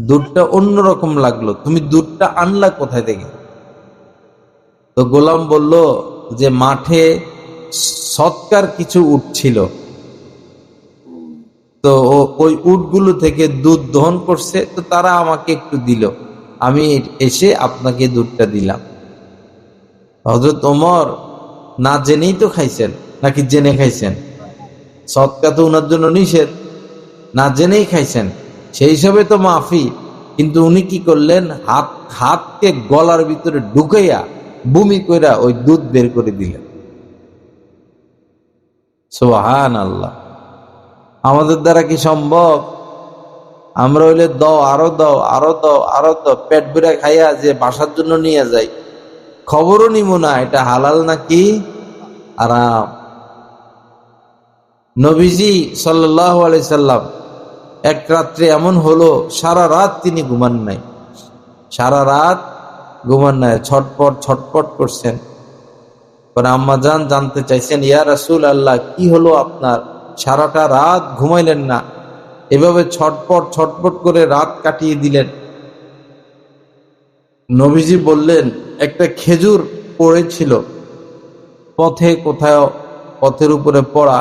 A: দুধটা অন্যরকম লাগলো, তুমি দুধটা আনলা কোথায় থেকে? তো গোলাম বলল যে মাঠে সৎকার কিছু উট ছিল, তো ওই উটগুলো থেকে দুধ দহন করছে, তো তারা আমাকে একটু দিল, আমি এসে আপনাকে দুধটা দিলাম। হযরত ওমর না জেনেই তো খাইছেন, নাকি জেনে খাইছেন? সৎকার তো ওনার জন্য নিষেধ, না জেনেই খাইছেন, সেই হিসাবে তো মাফি। কিন্তু উনি কি করলেন, হাতকে গলার ভিতরে ঢুকাইয়া বমি কইরা ওই দুধ বের করে দিলেন। সুবহানাল্লাহ। আমাদের দ্বারা কি সম্ভব? আমরা হইলে দাও, আরো দাও, আরো দাও, আরো দাও, পেট ভরে খাইয়া যে বাসার জন্য নিয়ে যাই, খবরও নিব না এটা হালাল নাকি হারাম। নবীজি সাল্লাল্লাহু আলাইহি সাল্লাম এক রাত্রে এমন হলো, সারা রাত তিনি ঘুমান নাই, সারা রাত ঘুমান নাই, ছটপট করছেন। পরে আম্মাজান জানতে চাইছেন, ইয়া রাসূলুল্লাহ কি হলো আপনার, সারাটা রাত ঘুমাইলেন না, এভাবে ছটপট করে রাত কাটিয়ে দিলেন। নবীজি বললেন, একটা খেজুর পড়েছিল পথে, কোথাও পথের উপরে পড়া।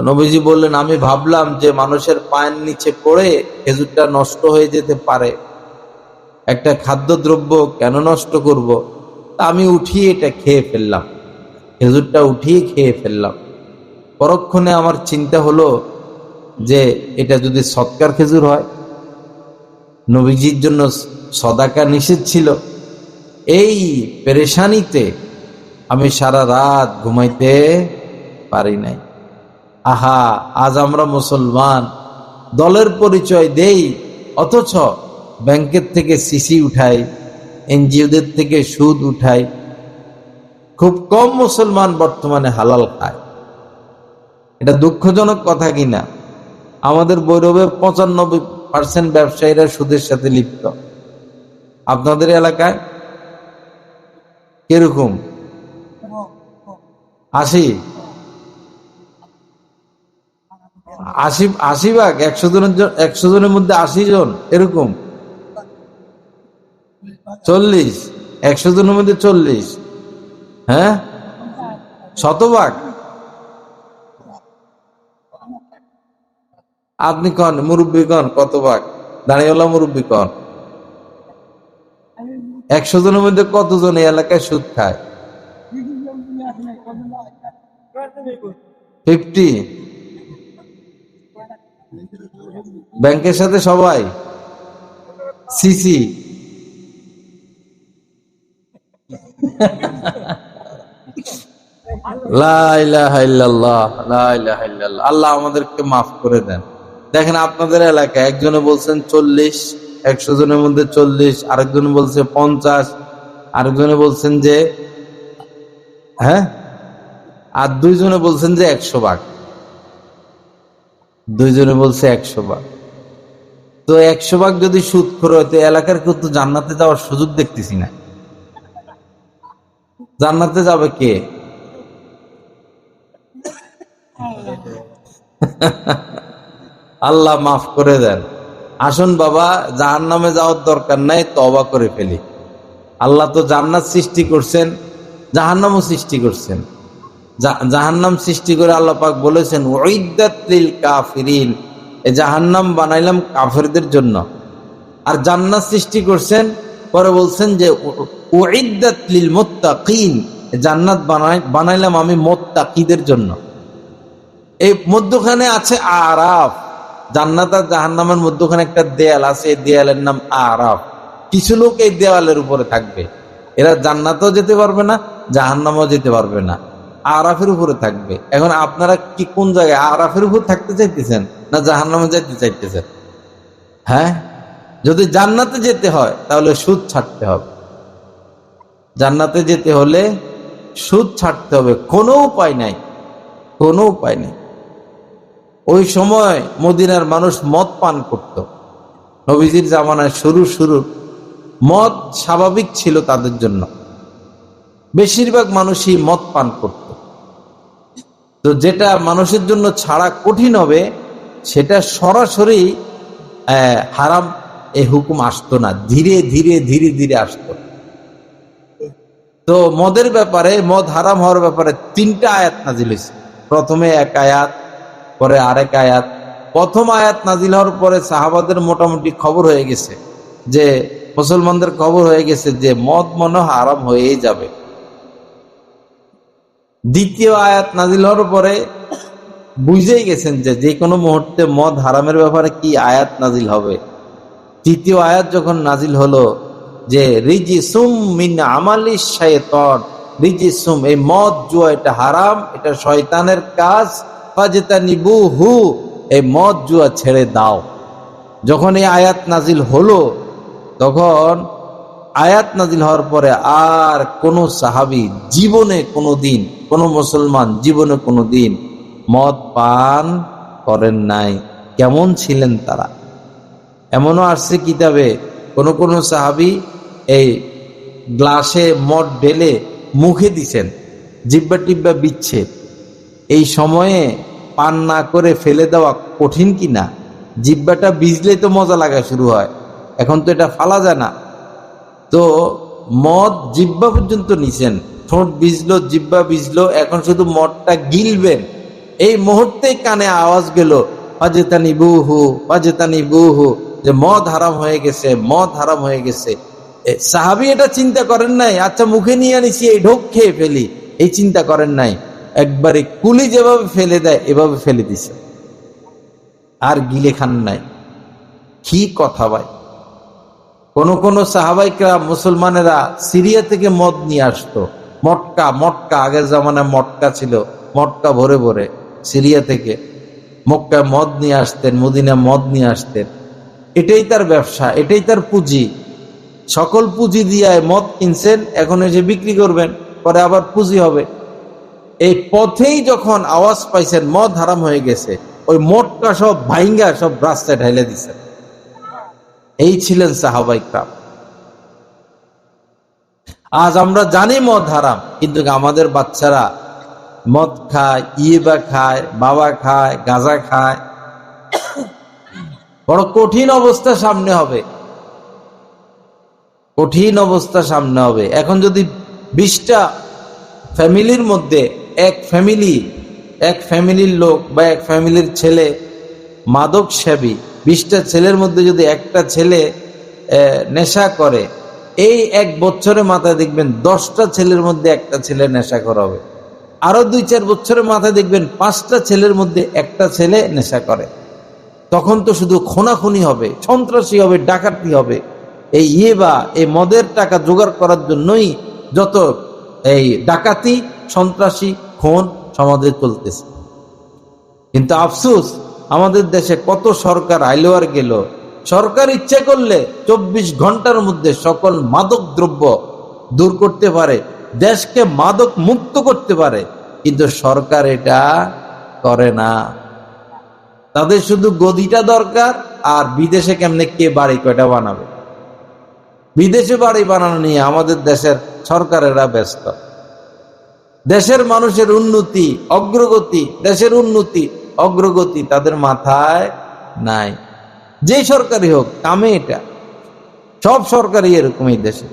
A: নবীজি বললেন, আমি ভাবলাম যে মানুষের পায়ের নিচে পড়ে খেজুরটা নষ্ট হয়ে যেতে পারে, একটা খাদ্যদ্রব্য কেন নষ্ট করব, তা আমি উঠিয়ে এটা খেয়ে ফেললাম, খেজুরটা উঠিয়ে খেয়ে ফেললাম। পরক্ষণে আমার চিন্তা হলো যে এটা যদি সৎকার খেজুর হয়, নবীজির জন্য সদাকা নিষেধ ছিল। এই পেরেশানিতে আমি সারা রাত ঘুমাইতে পারি নাই। আহা, আজ আমরা মুসলমান, দলের পরিচয় দেই, অথচ ব্যাংকের থেকে সিসি উঠাই, এনজিওদের থেকে সুদ উঠাই। খুব কম মুসলমান বর্তমানে হালাল খায়। এটা দুঃখজনক কথা কিনা? আমাদের বৈরবে 95% ব্যবসায়ীরা সুদের সাথে লিপ্ত। আপনাদের এলাকায় কিরকম? 80 ভাগ, 100 জনের মধ্যে 80 জন এরকম, 40, 100 জনের মধ্যে 40, হ্যাঁ, শতভাগ। আপনি কন মুরব্বী, কন কত ভাগ? দাঁড়িয়েওয়ালা মুরব্বী কন, 100 জনের মধ্যে কতজন এই এলাকায় সুদ খায়? 50। ব্যাংকের সাথে সবাই সিসি। লা ইলাহা ইল্লাল্লাহ, লা ইলাহা ইল্লাল্লাহ। আল্লাহ আমাদেরকে মাফ করে দেন। দেখেন আপনাদের এলাকায় একজনে বলছেন 40, 100 জনের মধ্যে 40, আরেকজনে বলছে 50, আরেকজনে বলছেন যে হ্যাঁ, আর দুইজনে বলছেন যে 100 ভাগ, দুইজনে বলছে 100 ভাগ। তো 100 ভাগ যদি সুদখোর হইতো, এলাকার কেউ তো জান্নাতে যাওয়ার সুযোগ দেখতেছি না। জান্নাতে যাবে কে? আল্লাহ মাফ করে দেন। আসুন বাবা, জাহান্নামে যাওয়ার দরকার নাই, তওবা করে ফেলি। আল্লাহ তো জান্নাত সৃষ্টি করছেন, জাহান্নামও সৃষ্টি করছেন। জাহান্নাম সৃষ্টি করে আল্লাহ পাক বলেছেন, উইদ্দাত লিল কাফিরিন, এই জাহান্নাম বানাইলাম কাফেরদের জন্য। আর জান্নাত সৃষ্টি করছেন, পরে বলছেন যে উইদ্দাত লিল মুত্তাকিন, জান্নাত বানাইলাম আমি মুত্তাকিদের জন্য। এই মধ্যখানে আছে আরাফ। জান্নাত আর জাহান্নামের মধ্যখানে একটা দেয়াল আছে, এই দেয়ালের নাম আরাফ। কিছু লোক এই দেওয়ালের উপরে থাকবে, এরা জান্নাতও যেতে পারবে না, জাহান্নামও যেতে পারবে না, আরাফের উপরে থাকবে। এখন আপনারা কি কোন জায়গায়, আরাফের উপর থাকতে চাইতেছেন না জাহান্নামে যেতে চাইতেছেন? হ্যাঁ, যদি জান্নাতে যেতে হয় তাহলে সুদ ছাড়তে হবে। জান্নাতে যেতে হলে সুদ ছাড়তে হবে, কোনো উপায় নাই, কোনো উপায় নেই। ওই সময় মদিনার মানুষ মদ পান করত। নবীজির জামানায় শুরু মদ স্বাভাবিক ছিল তাদের জন্য, বেশিরভাগ মানুষই মদ পান করত। তো যেটা মানুষের জন্য ছাড়া কঠিন হবে, সেটা সরাসরি হারাম এই হুকুম আসতো না, ধীরে ধীরে ধীরে ধীরে আসতো। তো মদের ব্যাপারে, মদ হারাম হওয়ার ব্যাপারে 3টা আয়াত নাজিল হয়েছে। প্রথমে এক আয়াত, পরে আরেক আয়াত। প্রথম আয়াত নাজিল হওয়ার পরে সাহাবাদের মোটামুটি খবর হয়ে গেছে, যে মুসলমানদের খবর হয়ে গেছে যে মদ মনে হারাম হয়েই যাবে। দ্বিতীয় আয়াত নাজিল হওয়ার পরে বুঝেই গেছেন যে যে কোনো মুহূর্তে মদ হারামের ব্যাপারে কি আয়াত নাজিল হবে। তৃতীয় আয়াত যখন নাজিল হলো যে রিজিসুম মিন আমালিশ শায়তান, রিজিসুম, এই মদ জুয়া এটা হারাম, এটা শয়তানের কাজ, ফাজতানিবুহু, এই মদ জুয়া ছেড়ে দাও। যখন এই আয়াত নাজিল হলো, তখন আয়াত নাজিল হওয়ার পরে আর কোন সাহাবী জীবনে কোনোদিন, কোন মুসলমান জীবনে কোনোদিন মদ পান করেন নাই। কেমন ছিলেন তারা? এমনও আসছে কিতাবে, কোন সাহাবী এই গ্লাসে মদ ঢেলে মুখে দিছেন, জিব্বা টিব্বা বিচ্ছে। এই সময়ে পান না করে ফেলে দেওয়া কঠিন কিনা? জিব্বাটা ভিজলে তো মজা লাগা শুরু হয়, এখন তো এটা ফালা যায় না। তো মদ জিব্বা পর্যন্ত নিছেন, ঠোঁট ভিজলো, জিব্বা ভিজলো, এখন শুধু মদটা গিলবেন, এই মুহূর্তেই কানে আওয়াজ গেল ফাজতানি বুহু, ফাজতানি বুহু, যে মদ হারাম হয়ে গেছে, মদ হারাম হয়ে গেছে। সাহাবী এটা চিন্তা করেন নাই, আচ্ছা মুখে নিয়ে আনিছি এই ঢোক খেয়ে ফেলি, এই চিন্তা করেন নাই। একবারে কুলি যেভাবে ফেলে দেয় এভাবে ফেলে দিছে, আর গিলে খান নাই। কি কথা ভাই! কোন সাহাবাইকরা, মুসলমানেরা সিরিয়া থেকে মদ নিয়ে আসতো, মটকা, মটকা, আগের জামানায় মটকা ছিল, মটকা ভরে ভরে সিরিয়া থেকে মক্কায় মদ নিয়ে আসতেন, মদিনা মদ নিয়ে আসতেন। এটাই তার ব্যবসা, এটাই তার পুঁজি। সকল পুঁজি দিয়ে মদ কিনছেন, এখন এসে বিক্রি করবেন, পরে আবার পুঁজি হবে। এই পথেই যখন আওয়াজ পাইছেন মদ হারাম হয়ে গেছে, ওই মটকা সব ভাইঙ্গা সব রাস্তায় ঢাইলে দিচ্ছেন। এই ছিলেন সাহাবায়ে কেরাম। আজ আমরা জানি মদ হারাম, কিন্তু আমাদের বাচ্চারা মদ খায়, ইয়েবা খায়, বাবা খায়, গাঁজা খায়। বড় কঠিন অবস্থা সামনে হবে, কঠিন অবস্থা সামনে হবে। এখন যদি 20টা ফ্যামিলির মধ্যে এক ফ্যামিলির লোক বা এক ফ্যামিলির ছেলে মাদক সেবী, 20টা ছেলের মধ্যে যদি একটা ছেলে নেশা করে, এই 1 বছরের মাথায় দেখবেন 10টা ছেলের মধ্যে একটা ছেলে নেশা করা হবে। আরো 2-4 বছরের মাথায় দেখবেন 5টা ছেলের মধ্যে একটা ছেলে নেশা করে। তখন তো শুধু খুনাখুনি হবে, সন্ত্রাসী হবে, ডাকাতি হবে। এই ইয়েবা, এই মদের টাকা জোগাড় করার জন্যই যত এই ডাকাতি, সন্ত্রাসী, খুন সমাজে চলতেছে। কিন্তু আফসোস, আমাদের দেশে কত সরকার আইলো আর গেল, সরকার ইচ্ছে করলে 24 ঘন্টার মধ্যে সকল মাদক দ্রব্য দূর করতে পারে, দেশকে মাদক মুক্ত করতে পারে, কিন্তু সরকার এটা করে না। তাদের শুধু গদিটা দরকার, আর বিদেশে কেমনে কে বাড়ি কয়টা বানাবে, বিদেশে বাড়ি বানানো নিয়ে আমাদের দেশের সরকারেরা ব্যস্ত। দেশের মানুষের উন্নতি, অগ্রগতি, দেশের উন্নতি, অগ্রগতি তাদের মাথায় নাই। যে সরকারই হোক, কামে এটা, সব সরকারই এরকমই দেশে।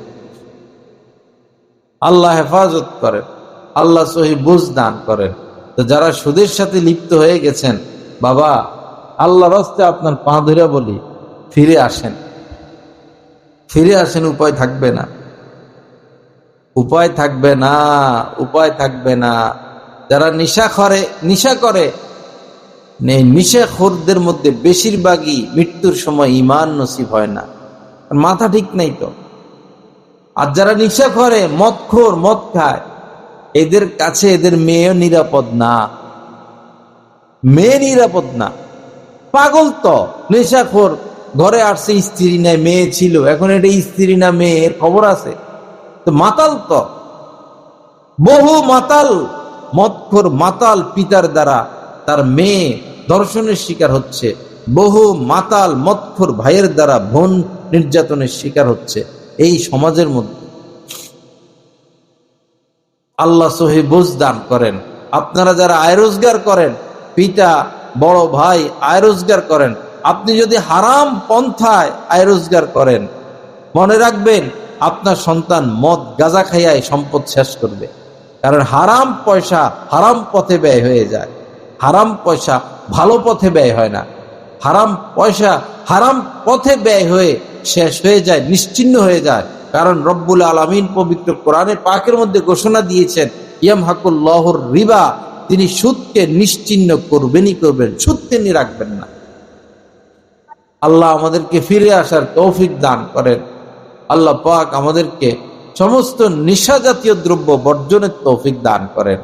A: আল্লাহ হেফাজত করেন, আল্লাহ সহি বুঝ দান করেন। তো যারা সুদের সাথে লিপ্ত হয়ে গেছেন, বাবা আল্লাহর রাস্তে আপনার পা ধরে বলি, ফিরে আসেন, ফিরে আসেন। উপায় থাকবে না, উপায় থাকবে না, উপায় থাকবে না। যারা নেশা করে নেশাখোরদের মধ্যে বেশিরভাগই মৃত্যুর সময় ঈমান নসিব হয় না, মাথা ঠিক নাই তো। আর যারা নেশা করে, মদখোর, মদ খায়, এদের কাছে এদের মেয়ে নিরাপদ না, মেয়ে নিরাপদ না। পাগল তো নেশাখোর, ঘরে আসছে স্ত্রী নাই, মেয়ে ছিল, এখন এটা স্ত্রী না মেয়ের খবর আছে তো। মাতাল তো, বহু মাতাল, মদখোর মাতাল পিতার দ্বারা তার মেয়ে ধর্ষণের শিকার হচ্ছে, বহু মাতাল মদখোর ভাইয়ের দ্বারা বোন নির্যাতনের শিকার হচ্ছে এই সমাজের মধ্যে। আল্লাহ সহি বুঝ দান করেন। আপনারা যারা আয় রোজগার করেন, পিতা, বড় ভাই আয় রোজগার করেন, আপনি যদি হারাম পন্থায় আয় রোজগার করেন, মনে রাখবেন আপনার সন্তান মদ গাঁজা খাইয়াই সম্পদ শেষ করবে। কারণ হারাম পয়সা হারাম পথে ব্যয় হয়ে যায়, হারাম পয়সা ভালো পথে ব্যয় হয় না। হারাম পয়সা হারাম পথে ব্যয় হয়ে শেষ হয়ে যায়, নিশ্চিহ্ন হয়ে যায়। কারণ রব্বুল আলামিন পবিত্র কোরআনে পাকের মধ্যে ঘোষণা দিয়েছেন, ইয়ামহাকুল্লাহুর রিবা, তিনি সুদকে নিশ্চিহ্ন করবেনই করবেন, সুদ তিনি রাখবেন না। আল্লাহ আমাদেরকে ফিরে আসার তৌফিক দান করেন। আল্লাহ পাক আমাদেরকে সমস্ত নেশা জাতীয় দ্রব্য বর্জনের তৌফিক দান করেন।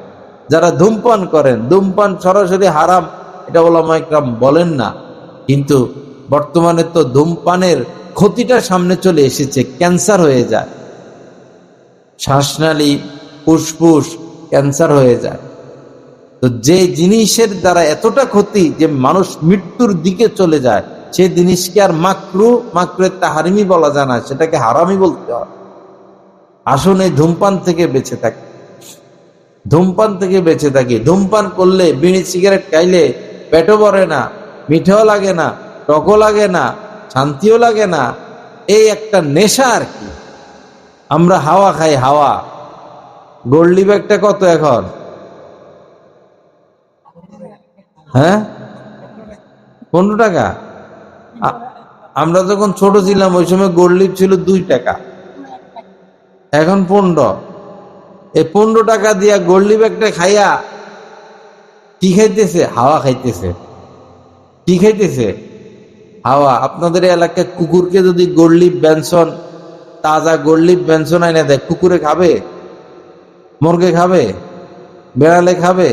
A: যারা ধূমপান করেন, ধূমপান সরাসরি হারাম এটা উলামায়ে কেরাম বলেন না, কিন্তু বর্তমানে তো ধূমপানের ক্ষতিটা সামনে চলে এসেছে, ক্যান্সার হয়ে যায়, শ্বাসনালী, ফুসফুস ক্যান্সার হয়ে যায়। তো যে জিনিসের দ্বারা এতটা ক্ষতি যে মানুষ মৃত্যুর দিকে চলে যায়, সে জিনিসকে আর মাকরুহে তাহরিমি বলা যায় না, সেটাকে হারামি বলতে হয়। আসুন এই ধূমপান থেকে বেঁচে থাকি, ধূমপান থেকে বেঁচে থাকি। ধূমপান করলে, বিড়ি সিগারেট খাইলে পেটও ভরে না, মিঠাও লাগে না, টকও লাগে না, শান্তিও লাগে না, এই একটা নেশা আর কি। আমরা হাওয়া খাই, হাওয়া। গোল্ডি ব্যাগটা কত এখন? হ্যাঁ, 15 টাকা। আমরা যখন ছোট ছিলাম ওই সময় গোল্ড লিফ ছিল 2 টাকা, এখন 15। এই 15 টাকা দিয়া গোল্ড লিফ একটা খাইয়া কি খাইতেছে? হাওয়া খাইতেছে। কি খাইতেছে? হাওয়া। আপনাদের এলাকায় কুকুরকে যদি গোল্ড লিফ বেনসন, তাজা গোল্ড লিফ বেনসন আইনা দেয়, কুকুরে খাবে? মুরগে খাবে? বেড়ালে খাবে?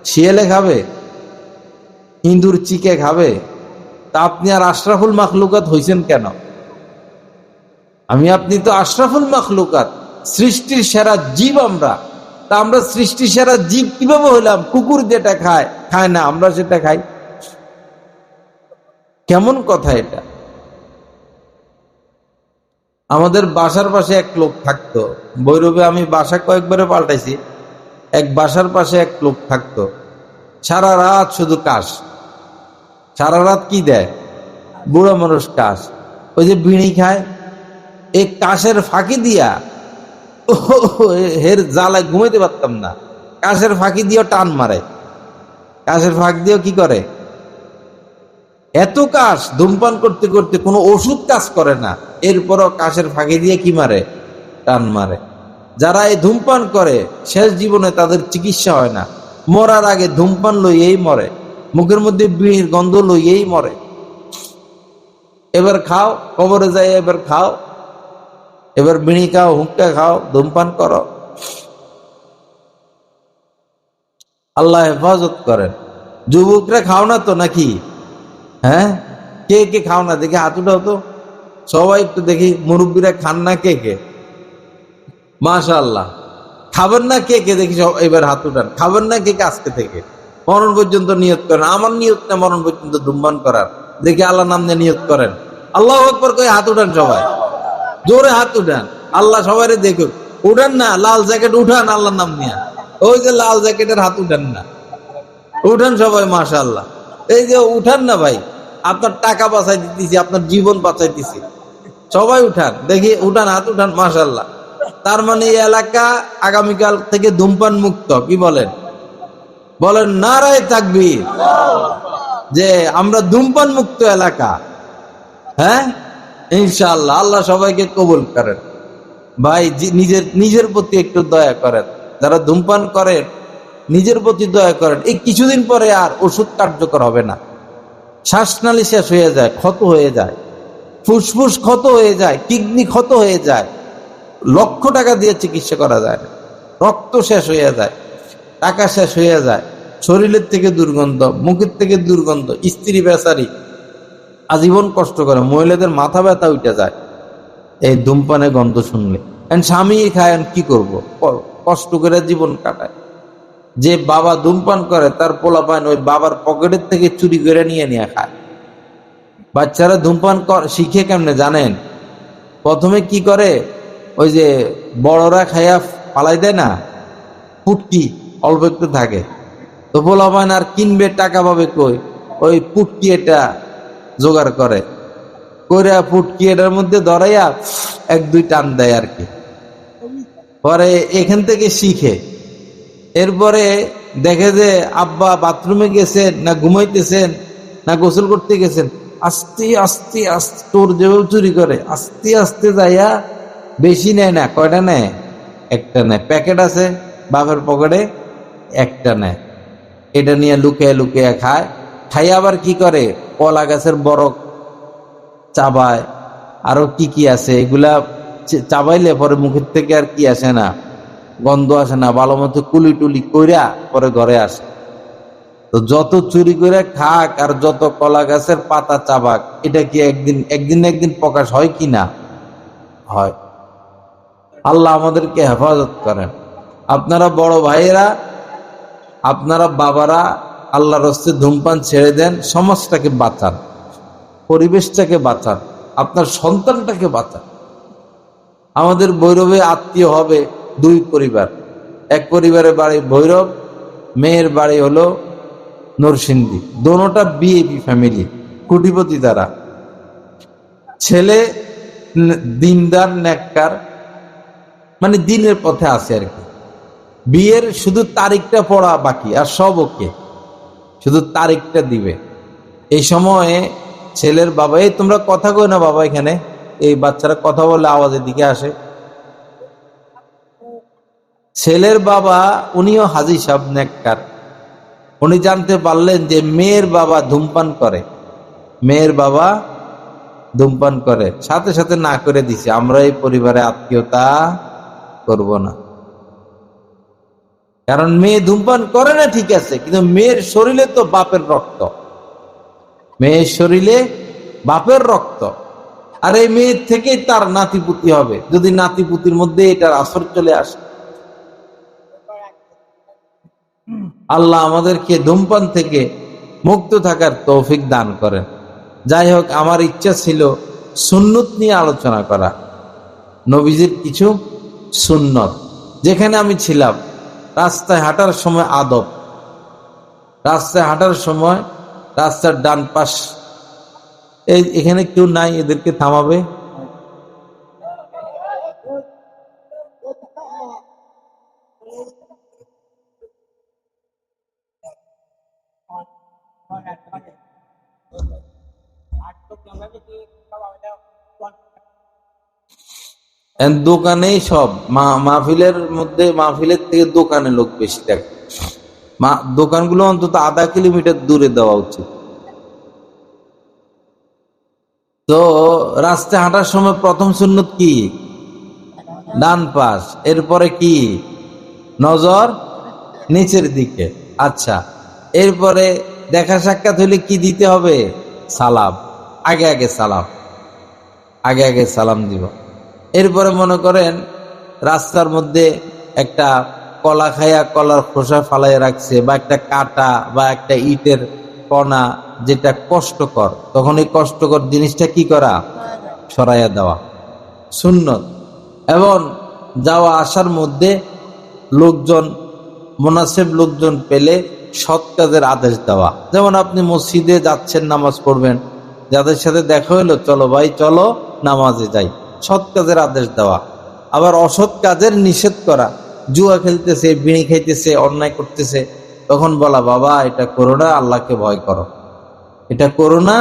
A: শিয়ালে খাবে? ইঁদুর চিকে খাবে? তা আপনি আর আশরাফুল মাখলুকাত হইছেন কেন? আপনি তো আশরাফুল মাখলুকাত, সৃষ্টির সেরা জীব আমরা। তা আমরা সৃষ্টির সেরা জীব কিভাবে হইলাম? কুকুর যেটা খায় খায় না, আমরা সেটা খাই। কেমন কথা এটা? আমাদের বাসার পাশে এক লোক থাকতো ভৈরবে, আমি বাসা কয়েকবারে পাল্টাইছি। এক বাসার পাশে এক লোক থাকতো, সারা রাত শুধু কাশ। সারা রাত কি দেয়? বুড়া মানুষ কাশ। ওই যে বিড়ি খায়, এই কাশের ফাঁকি দিয়া হের জ্বালায় ঘুমাইতে পারতাম না। কাশের ফাঁকি দিয়েও টান মারে, কাশের ফাঁক দিয়েও কি করে? এত কাশ, ধূমপান করতে করতে কোনো ওষুধ কাজ করে না, এরপরও কাশের ফাঁকি দিয়ে কি মারে? টান মারে। যারা এই ধূমপান করে শেষ জীবনে তাদের চিকিৎসা হয় না, মরার আগে ধূমপান লইয়েই মরে, মুখের মধ্যে বিড়ির গন্ধ লইয়েই মরে। এবার খাও, কবরে যাই, এবার খাও, এবার বিড়ি খাও, হুক্কা খাও, ধূমপান করো। আল্লাহ হেফাজত করেন। যুবকরা খাও না তো নাকি? হ্যাঁ, কে কে খাও না দেখি হাত উঠাও তো সবাই একটু দেখি। মুরব্বীরা খান না কে কে? মাশাআল্লাহ। খাবেন না কে কে দেখি? সব এবার হাত উঠান। খাবেন না কে কে আজকে থেকে? মরণ পর্যন্ত নিয়ত করেন। আমার নিয়ত না মরণ পর্যন্ত ধূমপান করার। দেখি আল্লাহ নাম নিয়ে নিয়ত করেন। আল্লাহু আকবার কই হাত উঠান, সবাই জোরে হাত উঠান। আল্লাহ সবাই দেখুক। উঠান না, লাল জ্যাকেট উঠান আল্লাহর নাম নিয়ে। ওই যে লাল জ্যাকেটের হাত উঠান না, উঠান সবাই। মাশাআল্লাহ। এই যে উঠান না ভাই, আপনার টাকা বাঁচাই দিতেছি, আপনার জীবন বাঁচাই দিছি। সবাই উঠান দেখি, উঠান, হাত উঠান। মাশাআল্লাহ। তার মানে এই এলাকা আগামীকাল থেকে ধূমপান মুক্ত। কি বলেন? বলেন নারায়ে তাকবীর। যে আমরা ধূমপান মুক্ত এলাকা। হ্যাঁ, ইনশাআল্লাহ। আল্লাহ সবাইকে কবুল করেন। ভাই নিজের নিজের প্রতি একটু দয়া করেন। যারা ধূমপান করেন নিজের প্রতি দয়া করেন। এই কিছুদিন পরে আর ওষুধ কার্যকর হবে না। শ্বাসনালী শেষ হয়ে যায়, ক্ষত হয়ে যায়, ফুসফুস ক্ষত হয়ে যায়, কিডনি ক্ষত হয়ে যায়, লক্ষ টাকা দিয়ে চিকিৎসা করা যায় না। রক্ত শেষ হয়ে যায়, টাকা শেষ হয়ে যায়, শরীরের থেকে দুর্গন্ধ, মুখের থেকে দুর্গন্ধ। স্ত্রী বেচারি আজীবন কষ্ট করে, মহিলাদের মাথা ব্যথা উঠে যায় এই ধূমপানের গন্ধ শুনলে। স্বামী খায়, কি করব? কষ্ট করে জীবন কাটায়। যে বাবা ধূমপান করে তার পোলাপান ওই বাবার পকেটের থেকে চুরি করে নিয়ে নিয়ে খায়। বাচ্চারা ধূমপান শিখে কেমনে জানেন? প্রথমে কি করে, ওই যে বড়রা খাইয়া পালাই দেয় না, পুটকি অল্প একটু থাকে, তো পোলাপান আর কিনবে, টাকা পাবে কই? ওই পুটকি এটা জোগাড় করে, করে পুটকি এটার মধ্যে ধরাইয়া 1-2 টান দেয় আর কি। পরে এখান থেকে শিখে। এরপরে দেখে যে আব্বা বাথরুমে গেছেন, না ঘুমাইতেছেন, না গোসল করতে গেছেন, আস্তে আস্তে আস্তে তোর যেভাবে চুরি করে আস্তে আস্তে যাইয়া, বেশি নেয় না, কয়টা নেয়? একটা নেয়। প্যাকেট আছে বাপের পকেটে, একটা নেয়। এটা নিয়ে লুকিয়ে লুকিয়ে খায়। খাইয়া আবার কি করে, কলা গাছের বরক চাবায়, আরো কি কি আছে এগুলা চাবাইলে পরে মুখের থেকে আর কি আসে না, গন্ধ আসে না, ভালো মতো কুলি টুলি কইরা পরে ঘরে আসে। তো যত চুরি করে খাক আর যত কলা গাছের পাতা চাবাক, এটা কি একদিন একদিন প্রকাশ হয় কি না হয়? আল্লাহ আমাদেরকে হেফাজত করেন। আপনারা বড় ভাইয়েরা, আপনারা বাবারা, আল্লাহর রাস্তায় ধূমপান ছেড়ে দেন। সমাজটাকে বাঁচান, পরিবেশটাকে বাঁচান, আপনার সন্তানটাকে বাঁচান। আমাদের ভৈরবে আত্মীয় হবে 2 পরিবার। এক পরিবারের বাড়ি ভৈরব, মেয়ের বাড়ি হলো নরসিংদী। দোনোটা বিএপি ফ্যামিলি, কোটিপতি তারা। ছেলে দিনদার, নেককার, মানে দিনের পথে আছে আর কি। বিয়ের শুধু তারিখটা পড়া বাকি, আর সব ওকে, শুধু তারিখটা দিবে। এই সময়ে ছেলের বাবা, এই তোমরা কথা কই না বাবা, এখানে এই বাচ্চারা কথা বলে আওয়াজের দিকে আসে। ছেলের বাবা উনিও হাজী সাহেব নেককার, উনি জানতে পারলেন যে মেয়ের বাবা ধূমপান করে, মেয়ের বাবা ধূমপান করে, সাথে সাথে না করে দিছে, আমরা এই পরিবারে আত্মীয়তা করব না। কারণ মেয়ে ধূমপান করে না ঠিক আছে, কিন্তু মেয়ের শরীরে তো বাপের রক্ত, মেয়ের শরীরে বাপের রক্ত, আর এই মেয়ের থেকেই তার নাতিপুতি হবে, যদি নাতিপুতির মধ্যে এটার আসর চলে আসে। আল্লাহ আমাদেরকে ধূমপান থেকে মুক্ত থাকার তৌফিক দান করেন। যাই হোক, আমার ইচ্ছা ছিল সুন্নত নিয়ে আলোচনা করা, নবীজির কিছু সুন্নত। যেখানে আমি ছিলাম, রাস্তায় হাঁটার সময় আদব, রাস্তায় হাঁটার সময় রাস্তার ডান পাশ, এখানে কেউ নাই, এদেরকে থামাবে। দোকানেই সব, মাহফিলের মধ্যে, মাহফিলের থেকে দোকানে লোক বেশি থাকে। দোকানগুলো অন্তত আধা কিলোমিটার দূরে দেওয়া উচিত। তো রাস্তায় হাঁটার সময় প্রথম সুন্নত কি? ডান পাশ। এরপরে কি? নজর নিচের দিকে। আচ্ছা, এরপরে দেখা সাক্ষাৎ হইলে কি দিতে হবে? সালাম। আগে আগে সালাম, আগে আগে সালাম দিব। এরপরে মনে করেন রাস্তার মধ্যে একটা কলা খাইয়া কলার খোসা ফালাইয়া রাখছে, বা একটা কাটা বা একটা ইটের কণা যেটা কষ্টকর, তখন এই কষ্টকর জিনিসটা কি করা? সরাইয়া দেওয়া সুন্নত। এবং যাওয়া আসার মধ্যে লোকজন, মুনাসিব লোকজন পেলে সৎ কাজের আদেশ দেওয়া। যেমন আপনি মসজিদে যাচ্ছেন নামাজ পড়বেন, যাদের সাথে দেখা হইলো, চলো ভাই চলো নামাজে যাই, সৎ কাজের আদেশ দেওয়া। আবার অসৎ কাজের নিষেধ করা, জুয়া খেলতেছে, বিড়ি খাইতেছে, অন্যায় করতেছে, তখন বলা, বাবা এটা করো না, আল্লাহকে ভয় করো, এটা করো না,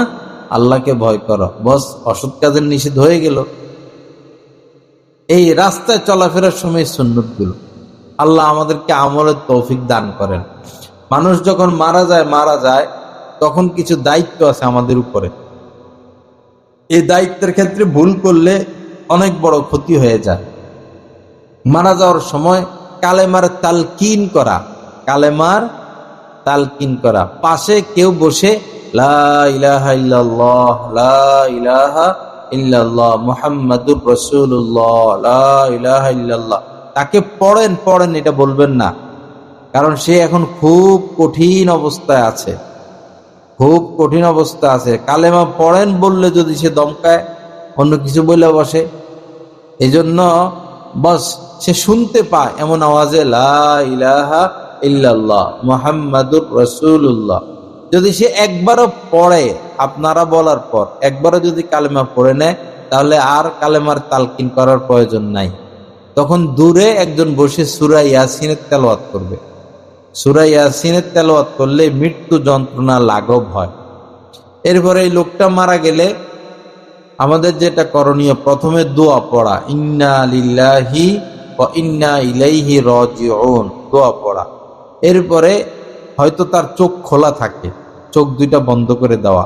A: আল্লাহকে ভয় করো, বস অসৎ কাজের নিষেধ হয়ে গেল। এই রাস্তায় চলাফেরার সময় সুন্নতগুলো, আল্লাহ আমাদেরকে আমলের তৌফিক দান করেন। মানুষ যখন মারা যায় তখন কিছু দায়িত্ব আছে আমাদের উপরে। এই দায়িত্বের ক্ষেত্রে ভুল করলে অনেক বড় ক্ষতি হয়ে যায়। মারা যাওয়ার সময় কালেমার তালকিন করা, কালেমার তালকিন করা, পাশে কেউ বসে লা ইলাহা ইল্লাল্লাহ, লা ইলাহা ইল্লাল্লাহ মুহাম্মাদুর রাসূলুল্লাহ, লা ইলাহা ইল্লাল্লাহ, তাকে পড়েন পড়েন এটা বলবেন না, কারণ সে এখন খুব কঠিন অবস্থায় আছে, খুব কঠিন অবস্থা আছে। কালেমা পড়েন বললে যদি সে দমকায়, অন্য কিছু বলে বসে, এই জন্য বস সে শুনতে পায় এমন আওয়াজে লা ইলাহা ইল্লাল্লাহ মুহাম্মাদুর রাসূলুল্লাহ, যদি সে একবারও পড়ে, আপনারা বলার পর একবারও যদি কালেমা পড়ে নেয়, তাহলে আর কালেমার তালকিন করার প্রয়োজন নাই। তখন দূরে একজন বসে সূরা ইয়াসিনের তেলাওয়াত করবে। সূরা ইয়াসিনের তেলাওয়াত করলে মৃত্যু যন্ত্রণা লাঘব হয়। এরপরে এই লোকটা মারা গেলে আমাদের যেটা করণীয়, প্রথমে দোয়া পড়া, ইন্না লিল্লাহি ওয়া ইন্না ইলাইহি রাজিউন, দোয়া পড়া। এরপরে হয়তো তার চোখ খোলা থাকে, চোখ দুইটা বন্ধ করে দেওয়া।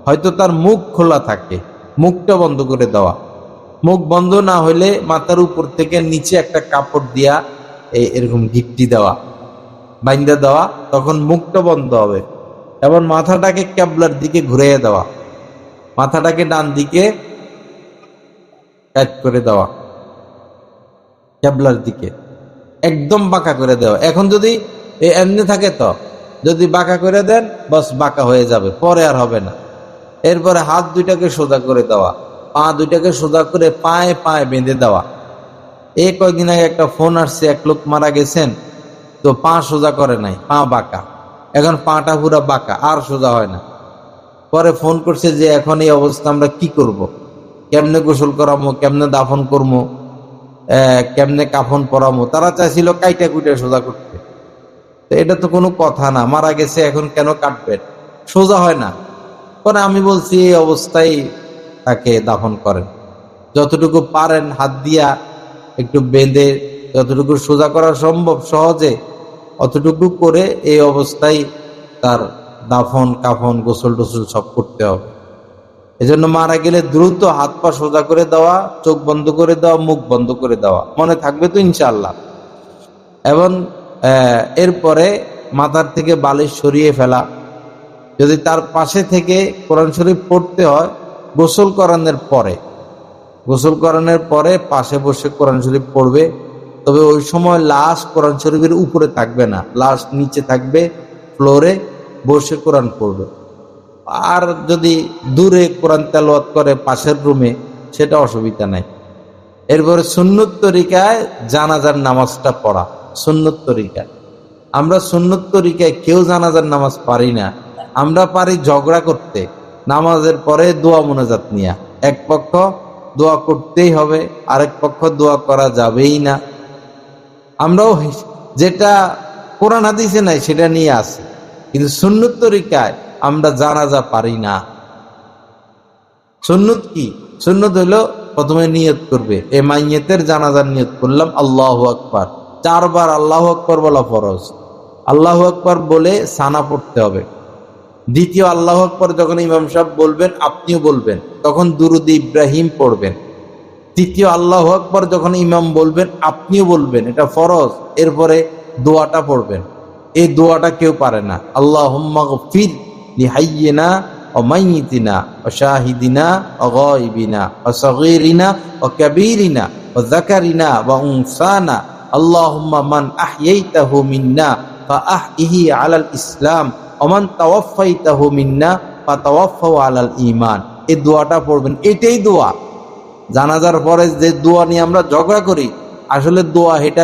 A: হয়তো তার মুখ খোলা থাকে, মুখটা বন্ধ করে দেওয়া। মুখ বন্ধ না হইলে মাথার উপর থেকে নিচে একটা কাপড় দিয়া এরকম গিট্টি দেওয়া, বাইন্দা দেওয়া, তখন মুখটা বন্ধ হবে। এবং মাথাটাকে ক্যাবলার দিকে ঘুরিয়ে দেওয়া, মাথাটাকে ডান দিকে কাট করে দেওয়া, ক্যাবলার দিকে একদম বাঁকা করে দেওয়া। এখন যদি এমনি থাকে, তো যদি বাঁকা করে দেন, বাস বাঁকা হয়ে যাবে, পরে আর হবে না। এরপরে হাত দুইটাকে সোজা করে দেওয়া, পা দুইটাকে সোজা করে পায়ে পায়ে বেঁধে দেওয়া। এই কয়েকদিন আগে একটা ফোন আসছে, এক লোক মারা গেছেন, তো পা সোজা করে নাই, পা বাঁকা, এখন পাটা পুরা বাঁকা, আর সোজা হয় না। পরে ফোন করছে যে এখন এই অবস্থা আমরা কি করব, কেমনে গোসল করাবো, কেমনে দাফন করবো। কেমনে কাফন পরামো, তারা চাইছিল কাইটা কুইটা সোজা করতে। তো এটা তো কোনো কথা না, মারা গেছে এখন কেন কাটবেন, সোজা হয় না। পরে আমি বলছি এই অবস্থায় তাকে দাফন করেন, যতটুকু পারেন হাত দিয়া একটু বেঁধে যতটুকু সোজা করা সম্ভব সহজে অতটুকু করে এই অবস্থায় তার দাফন কাফন গোসল টোসল সব করতে হবে। এজন্য মারা গেলে দ্রুত হাত পা সোজা করে দেওয়া, চোখ বন্ধ করে দেওয়া, মুখ বন্ধ করে দেওয়া, মনে থাকবে তো ইনশাআল্লাহ। এবং এরপরে মাথার থেকে বালিশ সরিয়ে ফেলা, যদি তার পাশে থেকে কোরআন শরীফ পড়তে হয় গোসল করানোর পরে পাশে বসে কোরআন শরীফ পড়বে। তবে ওই সময় লাশ কোরআন শরীফের উপরে থাকবে না, লাশ নিচে থাকবে, ফ্লোরে বসে কোরআন পড়বে। আর যদি দূরে কোরআন তেলাওয়াত করে পাশের রুমে, সেটা অসুবিধা নাই। এরপরে সুন্নত তরিকায় জানাজার নামাজটা পড়া। সুন্নত তরিকায় আমরা সুন্নত তরিকায় কেউ জানাজার নামাজ পারি না। আমরা পারি ঝগড়া করতে, নামাজের পরে দোয়া মোনাজাত নিয়া। এক পক্ষ দোয়া করতেই হবে, আরেক পক্ষ দোয়া করা যাবেই না। আমরাও যেটা কোরআন হাদিসে নাই সেটা নিয়ে আসি, কিন্তু সুন্নত তরিকায় আমরা জানাজা পারি না। সুন্নত কি? সুন্নত হলো প্রথমে নিয়ত করবে, এ মাইয়েতের জানাজার নিয়ত করলাম আল্লাহু আকবার, 4 বার আল্লাহু আকবার বলা ফরজ। আল্লাহু আকবার বলে সানা পড়তে হবে। দ্বিতীয় আল্লাহু আকবার যখন ইমাম সাহেব বলবেন আপনিও বলবেন, তখন দুরুদ ইব্রাহিম পড়বেন। তৃতীয় আল্লাহু আকবার যখন ইমাম বলবেন আপনিও বলবেন, এটা ফরজ। এরপরে দোয়াটা পড়বেন। এই দোয়াটা কেউ পারে না। আল্লাহুম্মা গফির লিহাইয়িনা ওয়া মাইয়িতিনা ওয়া শাহিদিনা ওয়া গায়িবিনা ওয়া সগীরিনা ওয়া কাবীরিনা ওয়া যাকারিনা ওয়া উনসানা আল্লাহুম্মা মান আহইয়াইতাহু মিন্না ফাআহইহি আলাল ইসলাম ওয়া মান তাওয়াফাইতাহু মিন্না ফাতাওয়াফাহু আলাল ঈমান। এই দোয়াটা পড়বেন। এটাই দোয়া। জানাজার পরে যে দোয়া নিয়ে আমরা ঝগড়া করি, আসলে দোয়া এটা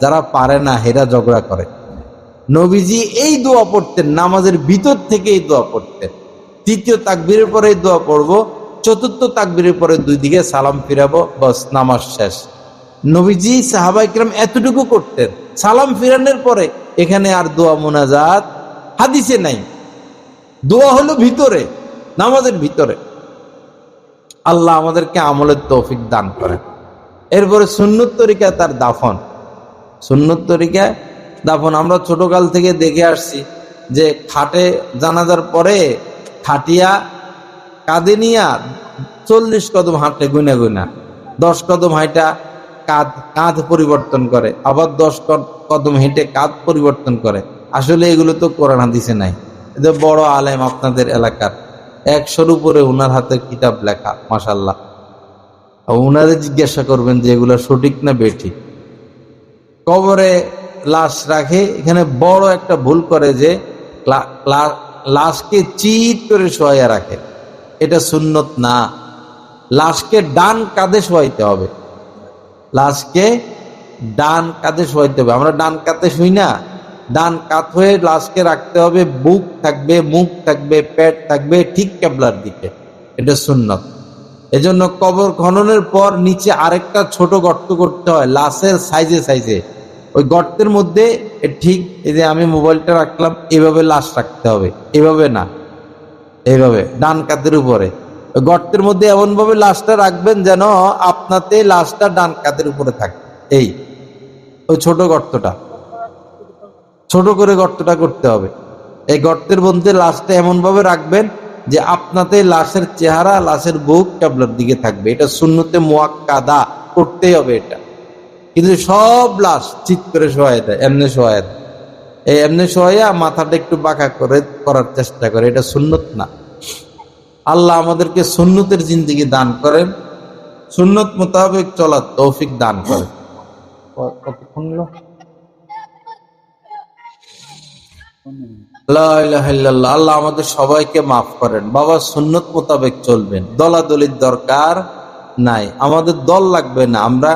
A: যারা পারে না হেরা ঝগড়া করে। নবীজি এই দোয়া পড়তেন, নামাজের ভিতর থেকে এই দোয়া পড়তেন। তৃতীয় তাকবীরের পরে এই দোয়া পড়বো, চতুর্থ তাকবীরের পরে 2 দিকে সালাম ফিরাবো, বাস নামাজ শেষ। নবীজি সাহাবায়ে কেরাম এতটুকু করতেন। সালাম ফিরানোর পরে এখানে আর দোয়া মুনাজাত হাদিসে নাই। দোয়া হলো ভিতরে, নামাজের ভিতরে। আল্লাহ আমাদেরকে আমলের তৌফিক দান করেন। এরপরে সুন্নত তরিকা তার দাফন। সুন্নত তরিকায় দাফন আমরা ছোটকাল থেকে দেখে আসছি যে খাটে জানাজার পরে খাটিয়া কাঁধে নিয়া 40 কদম হাঁটে, গুনা 10 কদম হাঁটা কাঁধ পরিবর্তন করে, আবার 10 কদম হেঁটে কাঁধ পরিবর্তন করে। আসলে এগুলো তো কোরআন হাদিসে নাই। এদের বড় আলেম আপনাদের এলাকার 100-র উপরে উনার হাতে কিতাব লেখা, মাশাআল্লাহ। উনারে জিজ্ঞাসা করবেন যে এগুলো সঠিক না বেঠিক। কবরে লাশ রাখে, এখানে বড় একটা ভুল করে যে লাশকে চিৎ করে শোয়াইয়া রাখে। এটা সুন্নত না। লাশকে ডান কাঁধে শোয়াইতে হবে। লাশকে ডান কাঁধে শোয়াইতে হবে। আমরা ডান কাঁধে শুই না, ডান কাত হয়ে লাশকে রাখতে হবে। বুক থাকবে, মুখ থাকবে, পেট থাকবে ঠিক কেবলার দিকে। এটা সুন্নত। এজন্য কবর খননের পর নিচে আরেকটা ছোট গর্ত করতে হয় লাশের সাইজে। ওই গর্তের মধ্যে ঠিক এই যে আমি মোবাইলটা রাখলাম এভাবে লাশ রাখতে হবে, এভাবে না, এইভাবে ডান কাঁধের উপরে। ওই গর্তের মধ্যে এমন ভাবে লাশটা রাখবেন যেন আপনাতে লাশটা ডান কাঁধের উপরে থাকে। এই ওই ছোট গর্তটা, ছোট করে গর্তটা করতে হবে। এই গর্তের মধ্যে লাশটা এমন ভাবে রাখবেন যে আপনাতে লাশের চেহারা, লাশের বুক কেবলার দিকে থাকবে। এটা সুন্নতে মুআক্কাদা, করতেই হবে এটা। কিন্তু সব লাশ চিৎ করে শোয়ায় দেয়, এমনি শোয়ায় দেয়। এই এমনি শোয়াইয়া মাথাটা একটু বাঁকা করে করার চেষ্টা করে, এটা সুন্নত না। আল্লাহ আমাদেরকে সুন্নতের জিন্দেগি দান করেন, সুন্নত মোতাবেক চলার তৌফিক দান করেন। কতক্ষণ হলো? লা ইলাহা ইল্লাল্লাহ। আল্লাহ আমাদের সবাইকে মাফ করেন। বাবা সুন্নত মোতাবেক চলবেন, দলাদলির দরকার নাই। আমাদের দল লাগবে না, আমরা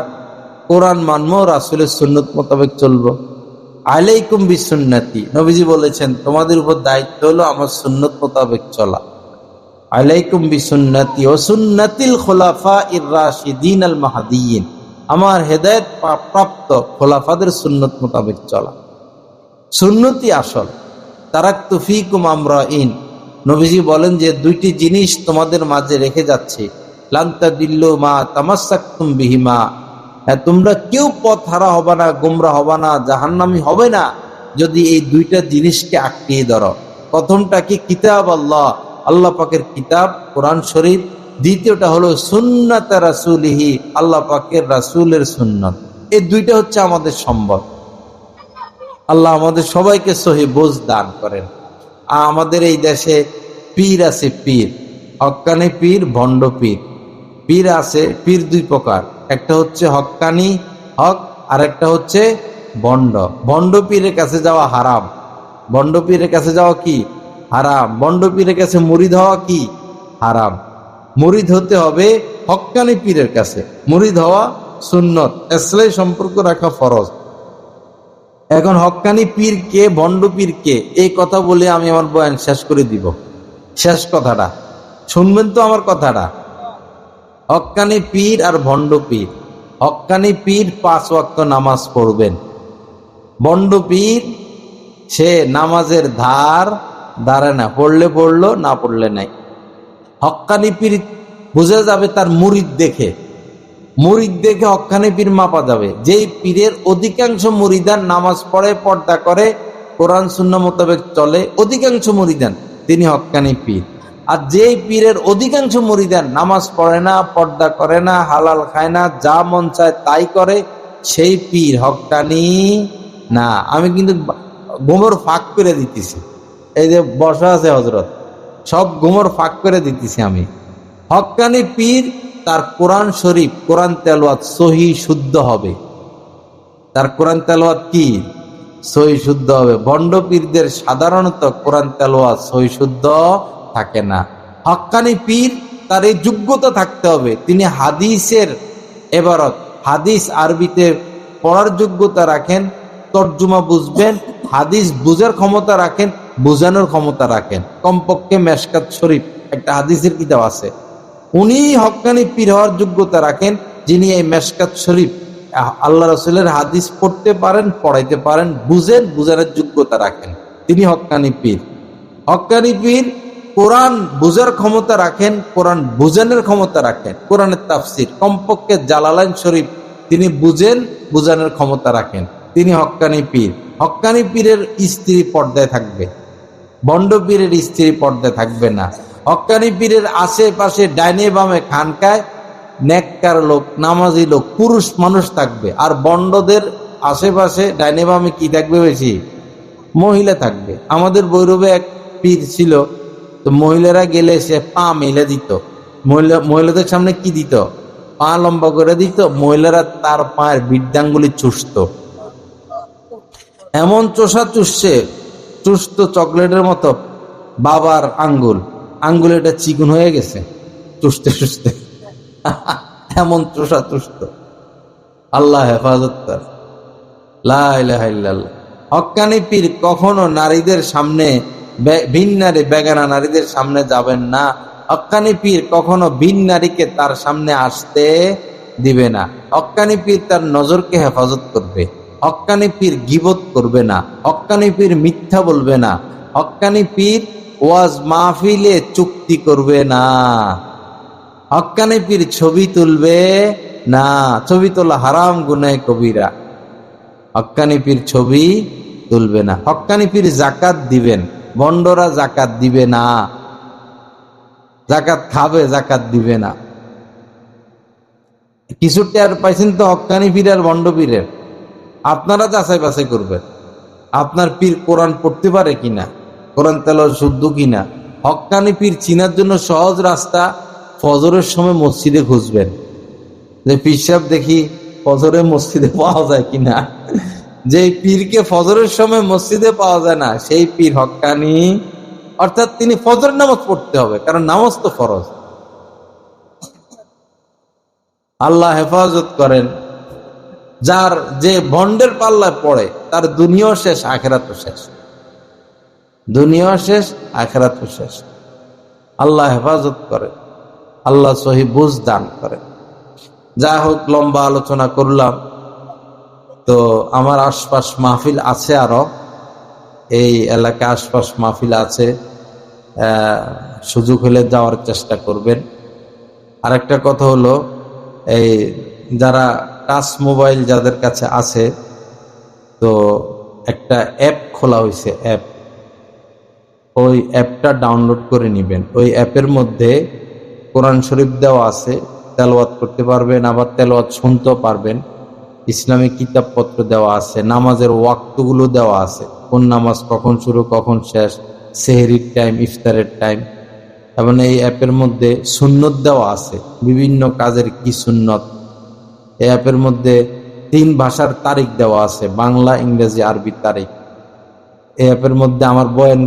A: কোরআন মানবো, রাসূলের সুন্নত মোতাবেক চলবো। আলাইকুম বিসুন্নতি, নবীজি বলেছেন তোমাদের উপর দায়িত্ব হলো আমার সুন্নত মোতাবেক চলা। আলাইকুম বিসুন্নতি ওয়া সুন্নাতিল খুলাফাইর রাশিদিন আল মাহদিয়িন, আমার হেদায়েত প্রাপ্ত খোলাফাদের সুন্নত মোতাবেক চলা। সুন্নতি আসল। তারাকতু ফীকুম আমরাইন, নবীজি বলেন যে দুইটি জিনিস তোমাদের মাঝে রেখে যাচ্ছে, লান তাদিল্লু মা তামাসসাকতুম বিহিমা, তোমরা কেউ পথ হারা হবে না, গোমরা হবে না, জাহান্নামী হবে না যদি এই দুইটা জিনিসকে আঁকড়িয়ে ধরো। প্রথমটা কি? কিতাব আল্লাহ, আল্লাহ পাকের কিতাব কোরআন শরীফ। দ্বিতীয়টা হলো সুন্নাত রাসূলিহি, আল্লাহ পাকের রাসূলের সুন্নাত। এই দুইটা হচ্ছে আমাদের সম্বল। আল্লাহ আমাদের সবাইকে সহি বোঝ দান করেন। আমাদের এই দেশে পীর আছে, পীর হক্কানি পীর, ভণ্ড পীর। পীর আছে, পীর দুই প্রকার, একটা হচ্ছে হক্কানি হক, আর একটা হচ্ছে ভণ্ড। ভণ্ড পীরের কাছে যাওয়া হারাম। ভণ্ড পীরের কাছে যাওয়া কি? হারাম। ভণ্ড পীরের কাছে মুরিদ হওয়া কি? হারাম। মুরিদ হতে হবে হক্কানি পীরের কাছে, মুরিদ হওয়া সুন্নত, ইসলামের সম্পর্ক রাখা ফরজ। এখন হক্কানি পীর কে, ভণ্ড পীর কে, এই কথা বলে আমি আমার বয়ান শেষ করে দিব। শেষ কথাটা শুনবেন তো আমার কথাটা। হক্কানি পীর আর ভণ্ড পীর। হক্কানি পীর 5 ওয়াক্ত নামাজ পড়বেন। ভণ্ড পীর সে নামাজের ধার দাঁড়ায় না, পড়লে পড়লো, না পড়লে নাই। হক্কানি পীর বোঝা যাবে তার মুরিদ দেখে। মুরিদ দেখে হক্কানি পীর মাপা যাবে। যেই পীরের অধিকাংশ মুরিদান নামাজ পড়ে, পর্দা করে, কোরআন সুন্নাহ মোতাবেক চলে, অধিকাংশ মুরিদান, তিনি হক্কানি পীর। আর যেই পীরের অধিকাংশ মুরিদান নামাজ পড়ে না, পর্দা করে না, হালাল খায় না, যা মন চায় তাই করে, সেই পীর হক্কানি না। আমি কিন্তু গোমর ফাঁক করে দিতেছি, এই যে বসা আছে হযরত, সব গোমর ফাঁক করে দিতেছি আমি। হক্কানি পীর তার কোরআন শরীফ, কোরআন তেলাওয়াত সহি শুদ্ধ হবে। তার কোরআন তেলাওয়াত কি? সহি শুদ্ধ হবে। ভণ্ড পীরদের সাধারণত কোরআন তেলাওয়াত সহি শুদ্ধ থাকে না। হক্কানি পীর তার এই যোগ্যতা থাকতে হবে, তিনি হাদিসের এবারত, হাদিস আরবিতে পড়ার যোগ্যতা রাখেন, তর্জমা বুঝবেন, হাদিস বুঝার ক্ষমতা রাখেন, বোঝানোর ক্ষমতা রাখেন। কমপক্ষে মেশকাত শরীফ একটা হাদিসের কিতাব আছে, উনি হক্কানি পীর হওয়ার যোগ্যতা রাখেন, যিনি এই মেশকাত শরীফ আল্লাহ রাসূলের হাদিস পড়তে পারেন, পড়াইতে পারেন, বুঝেন, বুঝানোর যোগ্যতা রাখেন, তিনি হক্কানি পীর। হক্কানি পীর কোরআন বুঝার ক্ষমতা রাখেন, কোরআন বুঝানোর ক্ষমতা রাখেন, কোরআনের তাফসীর কমপক্ষে জালালাইন শরীফ তিনি বুঝেন, বুঝানোর ক্ষমতা রাখেন, তিনি হক্কানি পীর। হক্কানি পীরের স্ত্রী পর্দায় থাকবে, ভণ্ড পীরের স্ত্রী পর্দায় থাকবে না। হক্কানি পীরের আশেপাশে ডাইনে বামে খানকায় নেককার লোক, নামাজি লোক, পুরুষ মানুষ থাকবে। আর ভণ্ডদের আশেপাশে ডাইনে বামে কি থাকবে? বেশি মহিলা থাকবে। আমাদের ভৈরবে এক পীর ছিল, তো মহিলারা গেলে সে পা মেলে দিত। মহিলাদের সামনে কি দিত? পা লম্বা করে দিত। মহিলারা তার পায়ের বৃদ্ধাঙ্গুলি চুষত, এমন চোষা চুষছে, চুষত চকলেটের মতো। বাবার আঙ্গুল এটা চিকন হয়ে গেছে চুষতে চুষতে, এমন চোষা চুষত। আল্লাহ হেফাজত কর, লা ইলাহা ইল্লাল্লাহ। হক্কানি পীর কখনো নারীদের সামনে, ভিন নারী, বেগানা নারীদের সামনে যাবেন না। হক্কানি পীর কখনো ভিন নারীকে তার সামনে আসতে দিবে না। হক্কানি পীর তার নজরকে হেফাজত করবে। হক্কানি পীর গীবত করবে না। হক্কানি পীর মিথ্যা বলবে না। হক্কানি পীর ওয়াজ মাহফিলে চুক্তি করবে না। হক্কানি পীর ছবি তুলবে না। ছবি তোলা হারাম, গুনাহে কবিরা। হক্কানি পীর ছবি তুলবে না। হক্কানি পীর যাকাত দিবেন, ভণ্ডরা যাকাত দিবে না। যাকাত খাবে, যাকাত দিবে না। কিছু টের পাইছেন তো হক্কানি পীর আর ভণ্ড পীরের? আপনারা যাচাই বাছাই করবেন, আপনার পীর কোরআন পড়তে পারে কিনা, কোরআন তেলাওয়াত শুদ্ধ কিনা। হক্কানি পীর চিনার জন্য সহজ রাস্তা, ফজরের সময় মসজিদে খুঁজবেন যে পীর সাহেব দেখি ফজরে মসজিদে পাওয়া যায় কিনা। যে পীরকে ফজরের সময় মসজিদে পাওয়া যায় না, সেই পীর হক্কানি, অর্থাৎ তিনি ফজরের নামাজ পড়তে হবে, কারণ নামাজ তো ফরজ। আল্লাহ হেফাজত করেন। যার যে ভণ্ডের পাল্লায় পড়ে তার দুনিয়াও শেষ, আখিরাতও শেষ। দুনিয়াও শেষ, আখিরাতও শেষ। আল্লাহ হেফাজত করে, আল্লাহ সহি বুঝ দান করেন। যা হোক, লম্বা আলোচনা করলাম। তো আমার আশপাশ মাহফিল আছে, আরো এই এলাকায় আশপাশ মাহফিল আছে, সুযোগ হলে যাওয়ার চেষ্টা করবেন। আরেকটা কথা হলো, এই যারা টাচ মোবাইল যাদের কাছে আছে, তো একটা অ্যাপ খোলা হয়েছে, অ্যাপ, ওই অ্যাপটা ডাউনলোড করে নেবেন। ওই অ্যাপের মধ্যে কোরআন শরীফ দেওয়া আছে, তেলাওয়াত করতে পারবেন, আবার তেলাওয়াত শুনতেও পারবেন। ইসলামিক কিতাবপত্র দেওয়া আছে, নামাজের ওয়াক্তগুলো দেওয়া আছে, কোন নামাজ কখন শুরু কখন শেষ, সেহরির টাইম, ইফতারের টাইম। এবং এই অ্যাপের মধ্যে সুন্নত দেওয়া আছে, বিভিন্ন কাজের কি সুন্নত। এই অ্যাপের মধ্যে 3 ভাষার তারিখ দেওয়া আছে, বাংলা, ইংরেজি, আরবি তারিখ। এই অ্যাপের মধ্যে আমার বয়ান